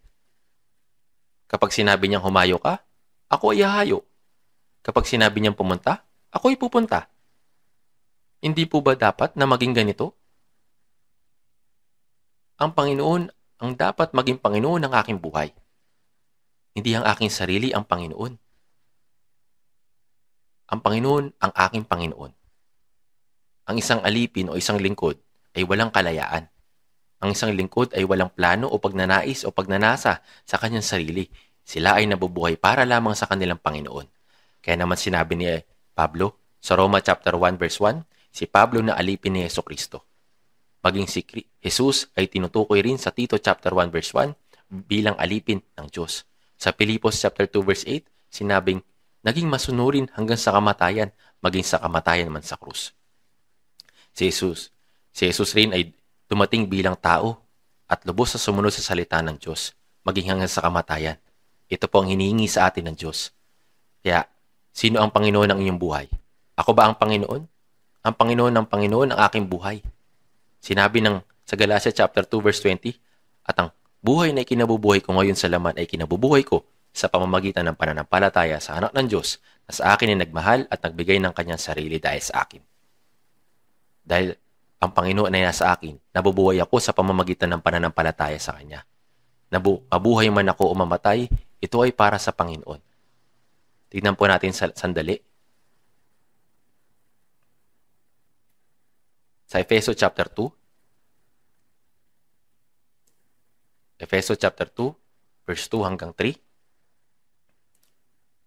Kapag sinabi niyang humayo ka, ako ay hahayo. Kapag sinabi niyang pumunta, ako ay pupunta. Hindi po ba dapat na maging ganito? Ang Panginoon ang dapat maging Panginoon ng aking buhay. Hindi ang aking sarili ang Panginoon. Ang Panginoon ang aking Panginoon. Ang isang alipin o isang lingkod ay walang kalayaan. Ang isang lingkod ay walang plano o pagnanais o pagnanasa sa kanyang sarili. Sila ay nabubuhay para lamang sa kanilang Panginoon. Kaya naman sinabi ni Pablo sa Roma chapter 1 verse 1, si Pablo na alipin ni Jesucristo. Maging si Jesus ay tinutukoy rin sa Tito chapter 1 verse 1 bilang alipin ng Diyos. Sa Pilipos chapter 2 verse 8, sinabing, naging masunurin hanggang sa kamatayan, maging sa kamatayan man sa krus. Si Jesus rin ay dumating bilang tao at lubos sa sumunod sa salita ng Diyos, maging hanggang sa kamatayan. Ito po ang hinihingi sa atin ng Diyos. Kaya, sino ang Panginoon ng inyong buhay? Ako ba ang Panginoon? Ang Panginoon ng Panginoon ang aking buhay. Sinabi sa Galatia chapter 2 verse 20, at ang buhay na ikinabubuhay ko ngayon sa laman ay kinabubuhay ko sa pamamagitan ng pananampalataya sa anak ng Diyos na sa akin ay nagmahal at nagbigay ng kanyang sarili dahil sa akin. Dahil ang Panginoon ay nasa akin, nabubuhay ako sa pamamagitan ng pananampalataya sa Kanya. Mabuhay man ako o mamatay, ito ay para sa Panginoon. Tignan po natin sandali. Sa Efeso chapter 2. Efeso chapter 2, verse 2 hanggang 3.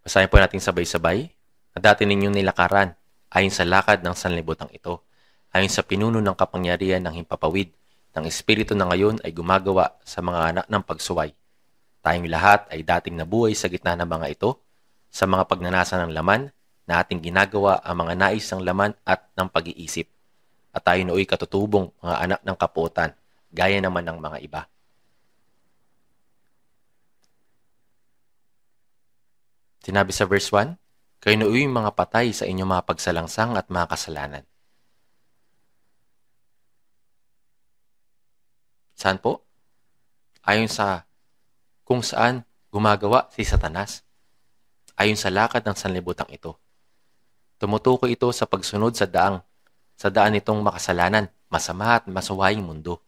Basahin po natin sabay-sabay. Na dati ninyong nilakaran ayon sa lakad ng sanlibutan ito, ayon sa pinuno ng kapangyarihan ng himpapawid ng Espiritu na ngayon ay gumagawa sa mga anak ng pagsuway. Tayong lahat ay dating nabuhay sa gitna ng mga ito, sa mga pagnanasa ng laman na ating ginagawa ang mga nais ng laman at ng pag-iisip. At tayo nooy katutubong mga anak ng kapuotan, gaya naman ng mga iba. Sinabi sa verse 1, kayo nooy mga patay sa inyong mga pagsalangsang at mga kasalanan. Saan po? Ayon sa kung saan gumagawa si Satanas. Ayon sa lakad ng sanlibutan ito. Tumutukoy ito sa pagsunod sa daan nitong makasalanan, masama at masuwaying mundo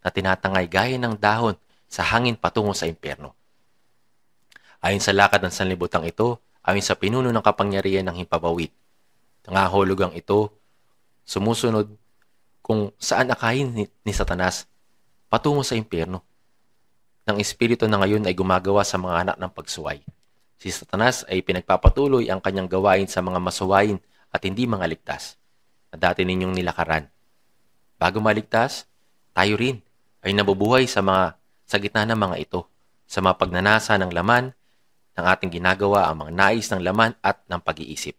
na tinatangay gaya ng dahon sa hangin patungo sa impyerno. Ayon sa lakad ng sanlibutan ito, ayon sa pinuno ng kapangyarihan ng himpapawid, nangahulugang ito sumusunod kung saan akayin ni Satanas patungo sa impyerno. Ng Espiritu na ngayon ay gumagawa sa mga anak ng pagsuway. Si Satanas ay pinagpapatuloy ang kanyang gawain sa mga masuwayin at hindi mga ligtas na dati ninyong nilakaran. Bago maligtas, tayo rin ay nabubuhay sa gitna ng mga ito, sa mga pagnanasa ng laman ng ating ginagawa ang mga nais ng laman at ng pag-iisip.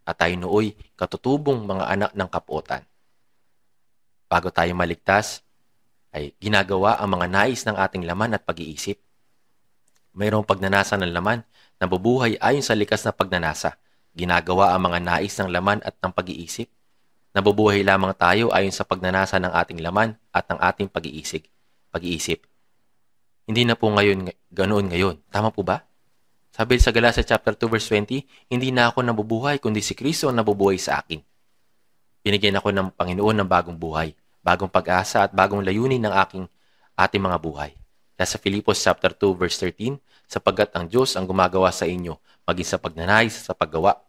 at tayo nooy katutubong mga anak ng kapuotan. Bago tayo maligtas, ay ginagawa ang mga nais ng ating laman at pag-iisip. Mayroong pagnanasa ng laman na bubuhay ayon sa likas na pagnanasa. Ginagawa ang mga nais ng laman at ng pag-iisip. Nabubuhay lamang tayo ayon sa pagnanasa ng ating laman at ng ating pag-iisip. Hindi na po ganoon ngayon. Tama po ba? Sabi sa Galatia chapter 2 verse 20, hindi na ako nabubuhay kundi si Kristo ang nabubuhay sa akin. Binigyan ako ng Panginoon ng bagong buhay, bagong pag-asa at bagong layunin ng ating mga buhay. Kaya sa Filipos chapter 2 verse 13, sapagkat ang Diyos ang gumagawa sa inyo maging sa pagnanais sa paggawa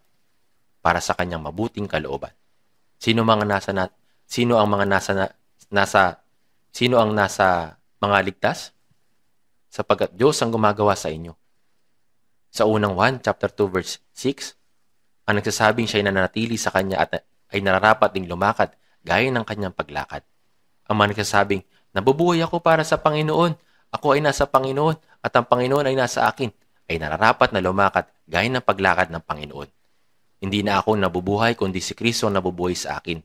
para sa kanyang mabuting kalooban. Sino ang nasa mga ligtas? Sapagkat Diyos ang gumagawa sa inyo. Sa unang 1, chapter 2, verse 6, ang nagsasabing siya'y nananatili sa kanya at ay nararapat ding lumakad gaya ng kanyang paglakad. Ang mga nagsasabing, nabubuhay ako para sa Panginoon, ako ay nasa Panginoon at ang Panginoon ay nasa akin, ay nararapat na lumakad gaya ng paglakad ng Panginoon. Hindi na ako nabubuhay kundi si Kristo ang nabubuhay sa akin.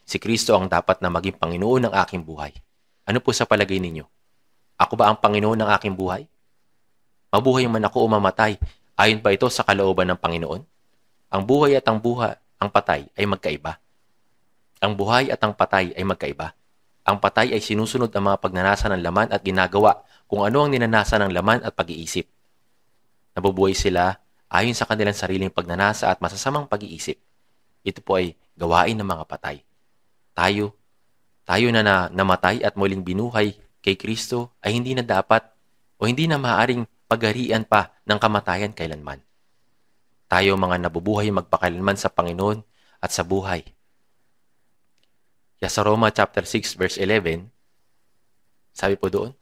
Si Kristo ang dapat na maging Panginoon ng aking buhay. Ano po sa palagay ninyo? Ako ba ang Panginoon ng aking buhay? Mabuhay man ako o mamatay, ayon ba ito sa kalooban ng Panginoon? Ang buhay at ang patay ay magkaiba. Ang buhay at ang patay ay magkaiba. Ang patay ay sinusunod ang mga pagnanasa ng laman at ginagawa kung ano ang ninanasa ng laman at pag-iisip. Nabubuhay sila ayon sa kanilang sariling pagnanasa at masasamang pag-iisip. Ito po ay gawain ng mga patay. Tayo na namatay at muling binuhay kay Kristo ay hindi na dapat o hindi na maaaring pagharian pa ng kamatayan kailanman. Tayo mga nabubuhay magpakailanman sa Panginoon at sa buhay. Kaya sa Roma chapter 6 verse 11, sabi po doon,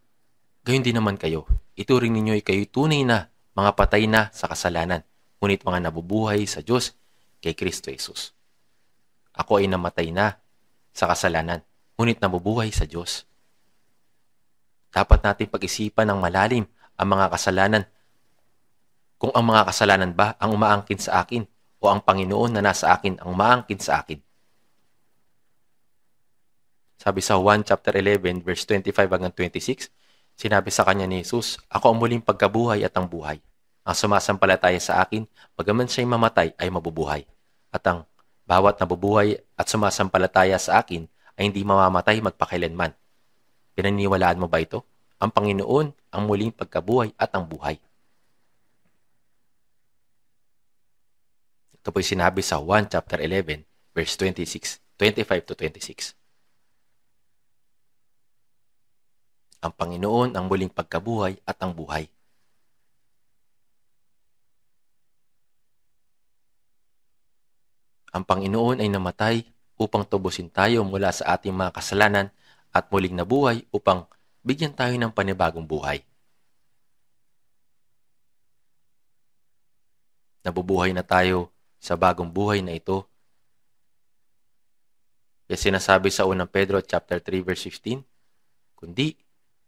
gayon din naman kayo, ituring ninyo kayo'y tunay na mga patay na sa kasalanan, ngunit mga nabubuhay sa Diyos kay Kristo Jesus. Ako ay namatay na sa kasalanan, ngunit nabubuhay sa Diyos. Dapat natin pag-isipan ng malalim ang mga kasalanan. Kung ang mga kasalanan ba ang umaangkin sa akin o ang Panginoon na nasa akin ang umaangkin sa akin. Sabi sa 1 chapter 11 verse 25 hanggang 26, sinabi sa kanya ni Jesus, ako ang muling pagkabuhay at ang buhay. Ang sumasampalataya sa akin, bagaman siya'y mamatay ay mabubuhay. At ang bawat nabubuhay at sumasampalataya sa akin ay hindi mamamatay magpakailanman. Pinaniniwalaan mo ba ito? Ang Panginoon ang muling pagkabuhay at ang buhay. Ito po'y sinabi sa 1 chapter 11 verse 25 to 26. Ang Panginoon ang muling pagkabuhay at ang buhay. Ang Panginoon ay namatay upang tubusin tayo mula sa ating mga kasalanan at muling nabuhay upang bigyan tayo ng panibagong buhay. Nabubuhay na tayo sa bagong buhay na ito. Kaya sinasabi sa 1 Pedro chapter 3 verse 15, kundi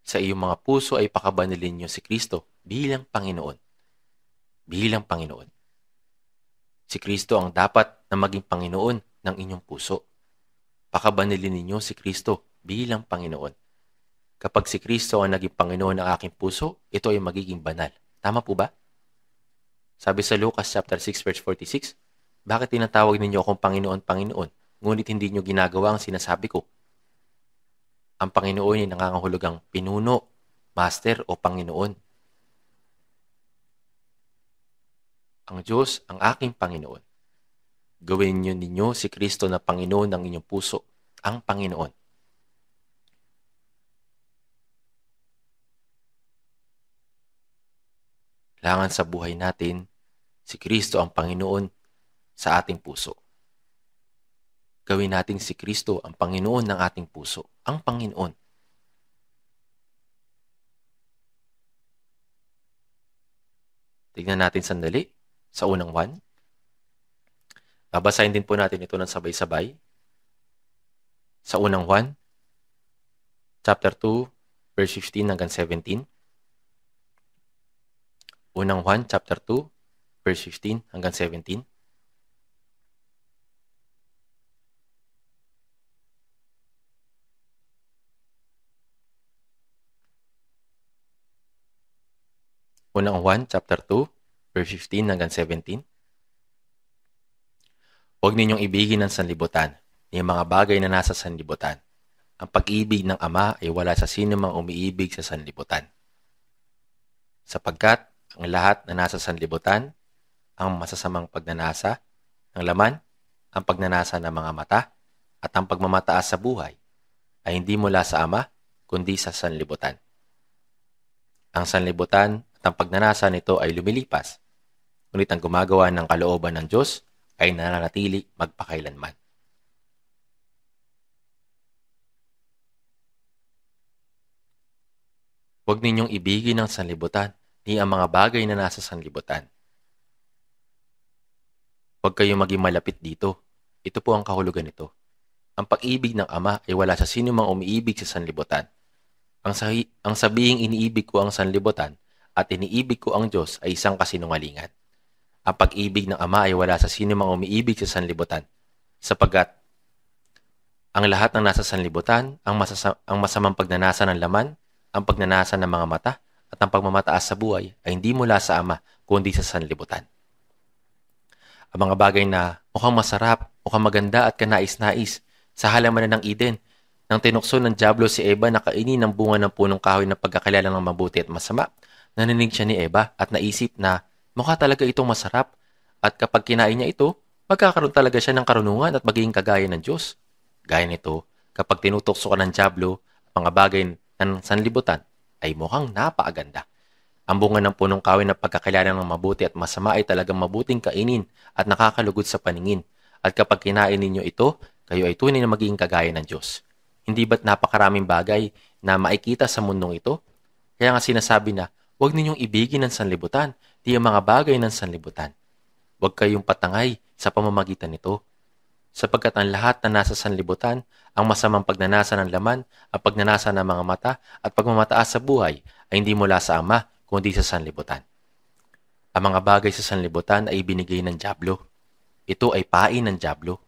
sa iyong mga puso ay pakabanilin niyo si Kristo bilang Panginoon. Bilang Panginoon. Si Kristo ang dapat na maging Panginoon ng inyong puso. Pakabanilin ninyo si Kristo bilang Panginoon. Kapag si Kristo ang naging Panginoon ng aking puso, ito ay magiging banal. Tama po ba? Sabi sa Lucas chapter 6 verse 46, bakit tinatawag ninyo akong Panginoon, Panginoon, ngunit hindi nyo ginagawa ang sinasabi ko? Ang Panginoon ay nangangahulugang pinuno, master o Panginoon. Ang Diyos ang aking Panginoon. Gawin niyo ninyo si Kristo na Panginoon ng inyong puso, ang Panginoon. Kailangan sa buhay natin, si Kristo ang Panginoon sa ating puso. Gawin natin si Kristo ang Panginoon ng ating puso, ang Panginoon. Tignan natin sandali sa unang 1. Babasahin din po natin ito ng sabay-sabay. Sa unang 1, chapter 2, verse 15 hanggang 17. Unang 1, chapter 2, verse 15 hanggang 17. Unang Juan, chapter 2, verse 15 hanggang 17. Huwag ninyong ibigin ang sanlibutan, ni mga bagay na nasa sanlibutan. Ang pag-ibig ng Ama ay wala sa sino mang umiibig sa sanlibutan. Sapagkat ang lahat na nasa sanlibutan, ang masasamang pagnanasa ng laman, ang pagnanasa ng mga mata, at ang pagmamataas sa buhay, ay hindi mula sa Ama, kundi sa sanlibutan. Ang sanlibutan at ang pagnanasa nito ay lumilipas, ngunit ang gumagawa ng kalooban ng Diyos ay nananatili magpakailanman. Huwag ninyong ibigin ang sanlibutan, ni ang mga bagay na nasa sanlibutan. Huwag kayong maging malapit dito. Ito po ang kahulugan nito. Ang pag-ibig ng Ama ay wala sa sino mang umiibig sa sanlibutan. Ang sabihing iniibig ko ang sanlibutan at iniibig ko ang Diyos ay isang kasinungalingan. Ang pag-ibig ng Ama ay wala sa sino mang umiibig sa sanlibutan, sapagkat ang lahat ng nasa sanlibutan, ang masamang pagnanasa ng laman, ang pagnanasa ng mga mata, at ang pagmamataas sa buhay ay hindi mula sa Ama, kundi sa sanlibutan. Ang mga bagay na mukhang masarap, mukhang maganda at kanais-nais sa halamanan ng Eden, nang tinukso ng Diablo si Eva na kainin ng bunga ng punong kahoy ng pagkakilala ng mabuti at masama, naninig siya ni Eva at naisip na mukha talaga itong masarap at kapag kinain niya ito, magkakaroon talaga siya ng karunungan at magiging kagaya ng Diyos. Gaya nito, kapag tinutokso ka ng Diablo, mga bagay ng sanlibutan ay mukhang napakaganda. Ang bunga ng punong kahoy na pagkakilala ng mabuti at masama ay talagang mabuting kainin at nakakalugod sa paningin. At kapag kinain ninyo ito, kayo ay tunay na magiging kagaya ng Diyos. Hindi ba't napakaraming bagay na makikita sa mundong ito? Kaya nga sinasabi na, huwag ninyong ibigin ang sanlibutan, di ang mga bagay ng sanlibutan. Huwag kayong patangay sa pamamagitan nito. Sapagkat ang lahat na nasa sanlibutan, ang masamang pagnanasa ng laman, ang pagnanasa ng mga mata, at pagmamataas sa buhay ay hindi mula sa Ama, kundi sa sanlibutan. Ang mga bagay sa sanlibutan ay ibinigay ng Diablo. Ito ay pain ng Diablo.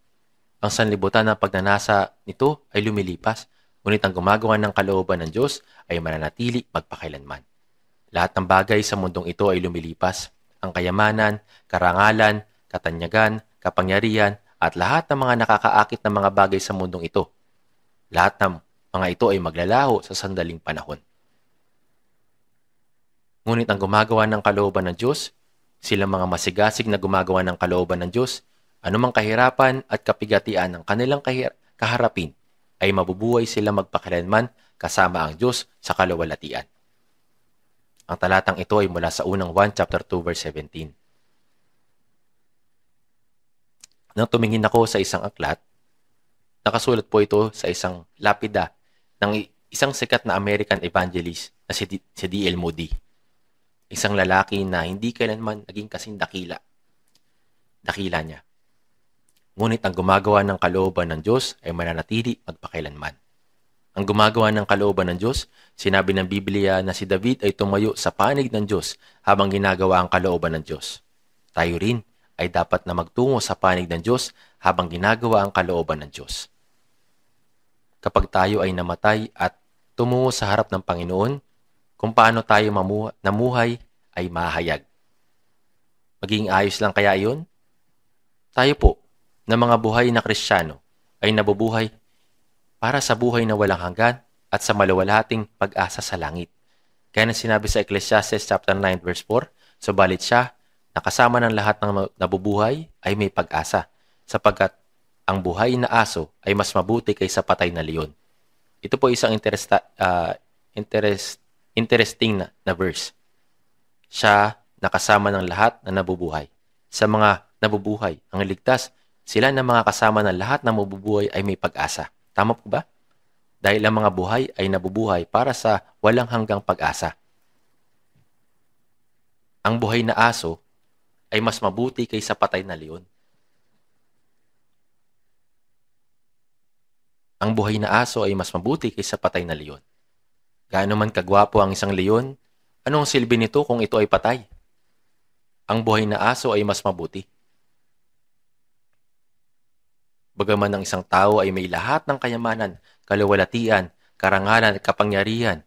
Ang sanlibutan na pagnanasa nito ay lumilipas, ngunit ang gumagawa ng kalooban ng Diyos ay mananatili magpakailanman. Lahat ng bagay sa mundong ito ay lumilipas. Ang kayamanan, karangalan, katanyagan, kapangyarihan, at lahat ng mga nakakaakit na mga bagay sa mundong ito. Lahat ng mga ito ay maglalaho sa sandaling panahon. Ngunit ang gumagawa ng kalooban ng Diyos, silang mga masigasig na gumagawa ng kalooban ng Diyos, anumang kahirapan at kapigatian ng kanilang kaharapin, ay mabubuhay sila magpakailanman kasama ang Diyos sa kaluwalhatian. Ang talatang ito ay mula sa unang Juan chapter 2 verse 17. Nang tumingin ako sa isang aklat, nakasulat po ito sa isang lapida ng isang sikat na American evangelist na si D.L. Moody. Isang lalaki na hindi kailanman naging kasing dakila niya. Ngunit ang gumagawa ng kalooban ng Diyos ay mananatili magpakailanman. Ang gumagawa ng kalooban ng Diyos, sinabi ng Biblia na si David ay tumayo sa panig ng Diyos habang ginagawa ang kalooban ng Diyos. Tayo rin ay dapat na magtungo sa panig ng Diyos habang ginagawa ang kalooban ng Diyos. Kapag tayo ay namatay at tumungo sa harap ng Panginoon, kung paano tayo namuhay ay mahayag. Magiging ayos lang kaya iyon? Tayo po, na mga buhay na Kristiyano, ay nabubuhay para sa buhay na walang hanggan at sa maluwalhating pag-asa sa langit. Kaya na sinabi sa Ecclesiastes chapter 9 verse 4, subalit siya, nakasama ng lahat ng nabubuhay ay may pag-asa, sapagkat ang buhay na aso ay mas mabuti kaysa patay na leon. Ito po isang interesting na verse. Siya nakasama ng lahat na nabubuhay. Sa mga nabubuhay, ang ligtas, sila na mga kasama ng lahat na mabubuhay ay may pag-asa. Tama po ba? Dahil ang mga buhay ay nabubuhay para sa walang hanggang pag-asa. Ang buhay na aso ay mas mabuti kaysa patay na leon. Ang buhay na aso ay mas mabuti kaysa patay na leon. Gaano man kagwapo ang isang leon, anong silbi nito kung ito ay patay? Ang buhay na aso ay mas mabuti. Bagaman ang isang tao ay may lahat ng kayamanan, kaluwalhatian, karangalan at kapangyarihan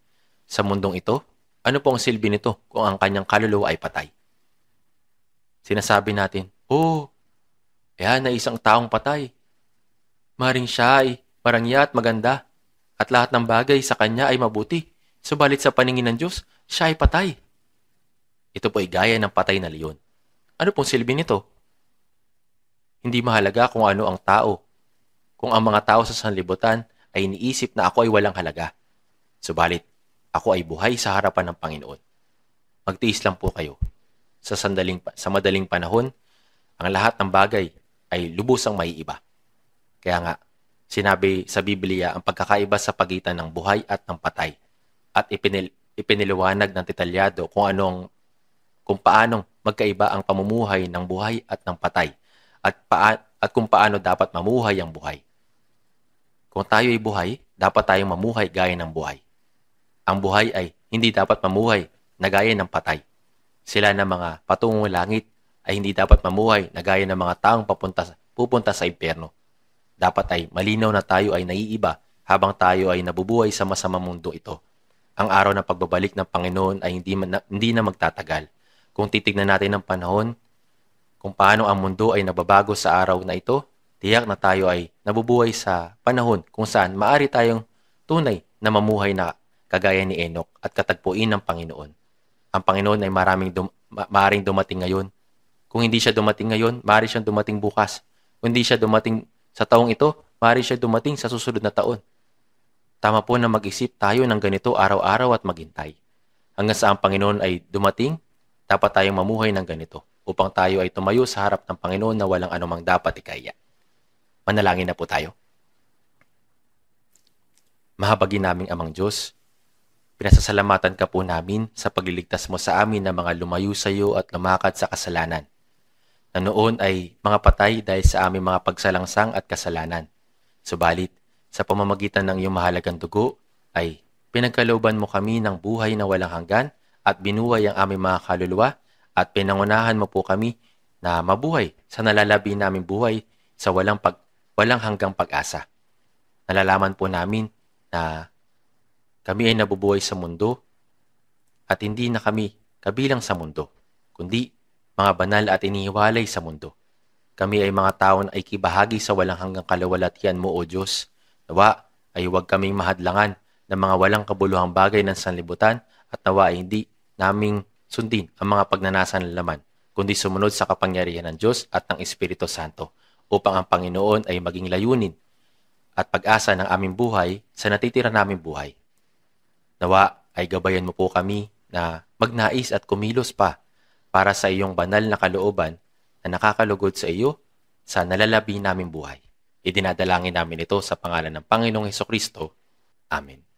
sa mundong ito, Ano po ang silbi nito kung ang kanyang kaluluwa ay patay? Sinasabi natin, ayan na isang taong patay. Maring siya ay marangya at maganda, at lahat ng bagay sa kanya ay mabuti. Subalit sa paningin ng Diyos, siya ay patay. Ito po ay gaya ng patay na leon. Ano pong silbi nito? Hindi mahalaga kung ano ang tao. Kung ang mga tao sa sanlibutan ay iniisip na ako ay walang halaga. Subalit, ako ay buhay sa harapan ng Panginoon. Magtiis lang po kayo. Sa madaling panahon, ang lahat ng bagay ay lubusang maiiba. Kaya nga, sinabi sa Biblia ang pagkakaiba sa pagitan ng buhay at ng patay. At ipiniliwanag ng detalyado kung paanong magkaiba ang pamumuhay ng buhay at ng patay at kung paano dapat mamuhay ang buhay. Kung tayo ay buhay, dapat tayong mamuhay gaya ng buhay. Ang buhay ay hindi dapat mamuhay na gaya ng patay. Sila na mga patungong langit ay hindi dapat mamuhay na gaya ng mga taong pupunta sa impyerno. Dapat ay malinaw na tayo ay naiiba habang tayo ay nabubuhay sa masamang mundo ito. Ang araw ng pagbabalik ng Panginoon ay hindi na magtatagal. Kung titignan natin ang panahon, kung paano ang mundo ay nababago sa araw na ito, tiyak na tayo ay nabubuhay sa panahon kung saan maaari tayong tunay na mamuhay na kagaya ni Enoch at katagpuin ng Panginoon. Ang Panginoon ay maaaring dumating ngayon. Kung hindi siya dumating ngayon, maaari siyang dumating bukas. Kung hindi siya dumating sa taong ito, maaari siya dumating sa susunod na taon. Tama po na mag-isip tayo ng ganito araw-araw at maghintay. Hanggang sa ang Panginoon ay dumating, dapat tayong mamuhay ng ganito upang tayo ay tumayo sa harap ng Panginoon na walang anumang dapat ikaya. Manalangin na po tayo. Mahabagin naming Amang Diyos, pinasasalamatan ka po namin sa pagliligtas mo sa amin ng mga lumayo sa iyo at lumakad sa kasalanan, na noon ay mga patay dahil sa aming mga pagsalangsang at kasalanan. Subalit, sa pamamagitan ng iyong mahalagang dugo, ay pinagkalooban mo kami ng buhay na walang hanggan at binuhay ang aming mga kaluluwa at pinangunahan mo po kami na mabuhay sa nalalabi naming buhay sa walang hanggang pag-asa. Nalalaman po namin na kami ay nabubuhay sa mundo at hindi na kami kabilang sa mundo, kundi mga banal at inihiwalay sa mundo. Kami ay mga taon ay kibahagi sa walang hanggang kaluwalhatian mo, O Diyos. Nawa ay huwag kaming mahadlangan ng mga walang kabuluhang bagay ng sanlibutan at nawa ay hindi naming sundin ang mga pagnanasa ng laman, kundi sumunod sa kapangyarihan ng Diyos at ng Espiritu Santo upang ang Panginoon ay maging layunin at pag-asa ng aming buhay sa natitira naming buhay. Nawa ay gabayan mo po kami na magnais at kumilos pa para sa iyong banal na kalooban na nakakalugod sa iyo sa nalalabi naming buhay. Idinadalangin namin ito sa pangalan ng Panginoong Hesukristo. Amen.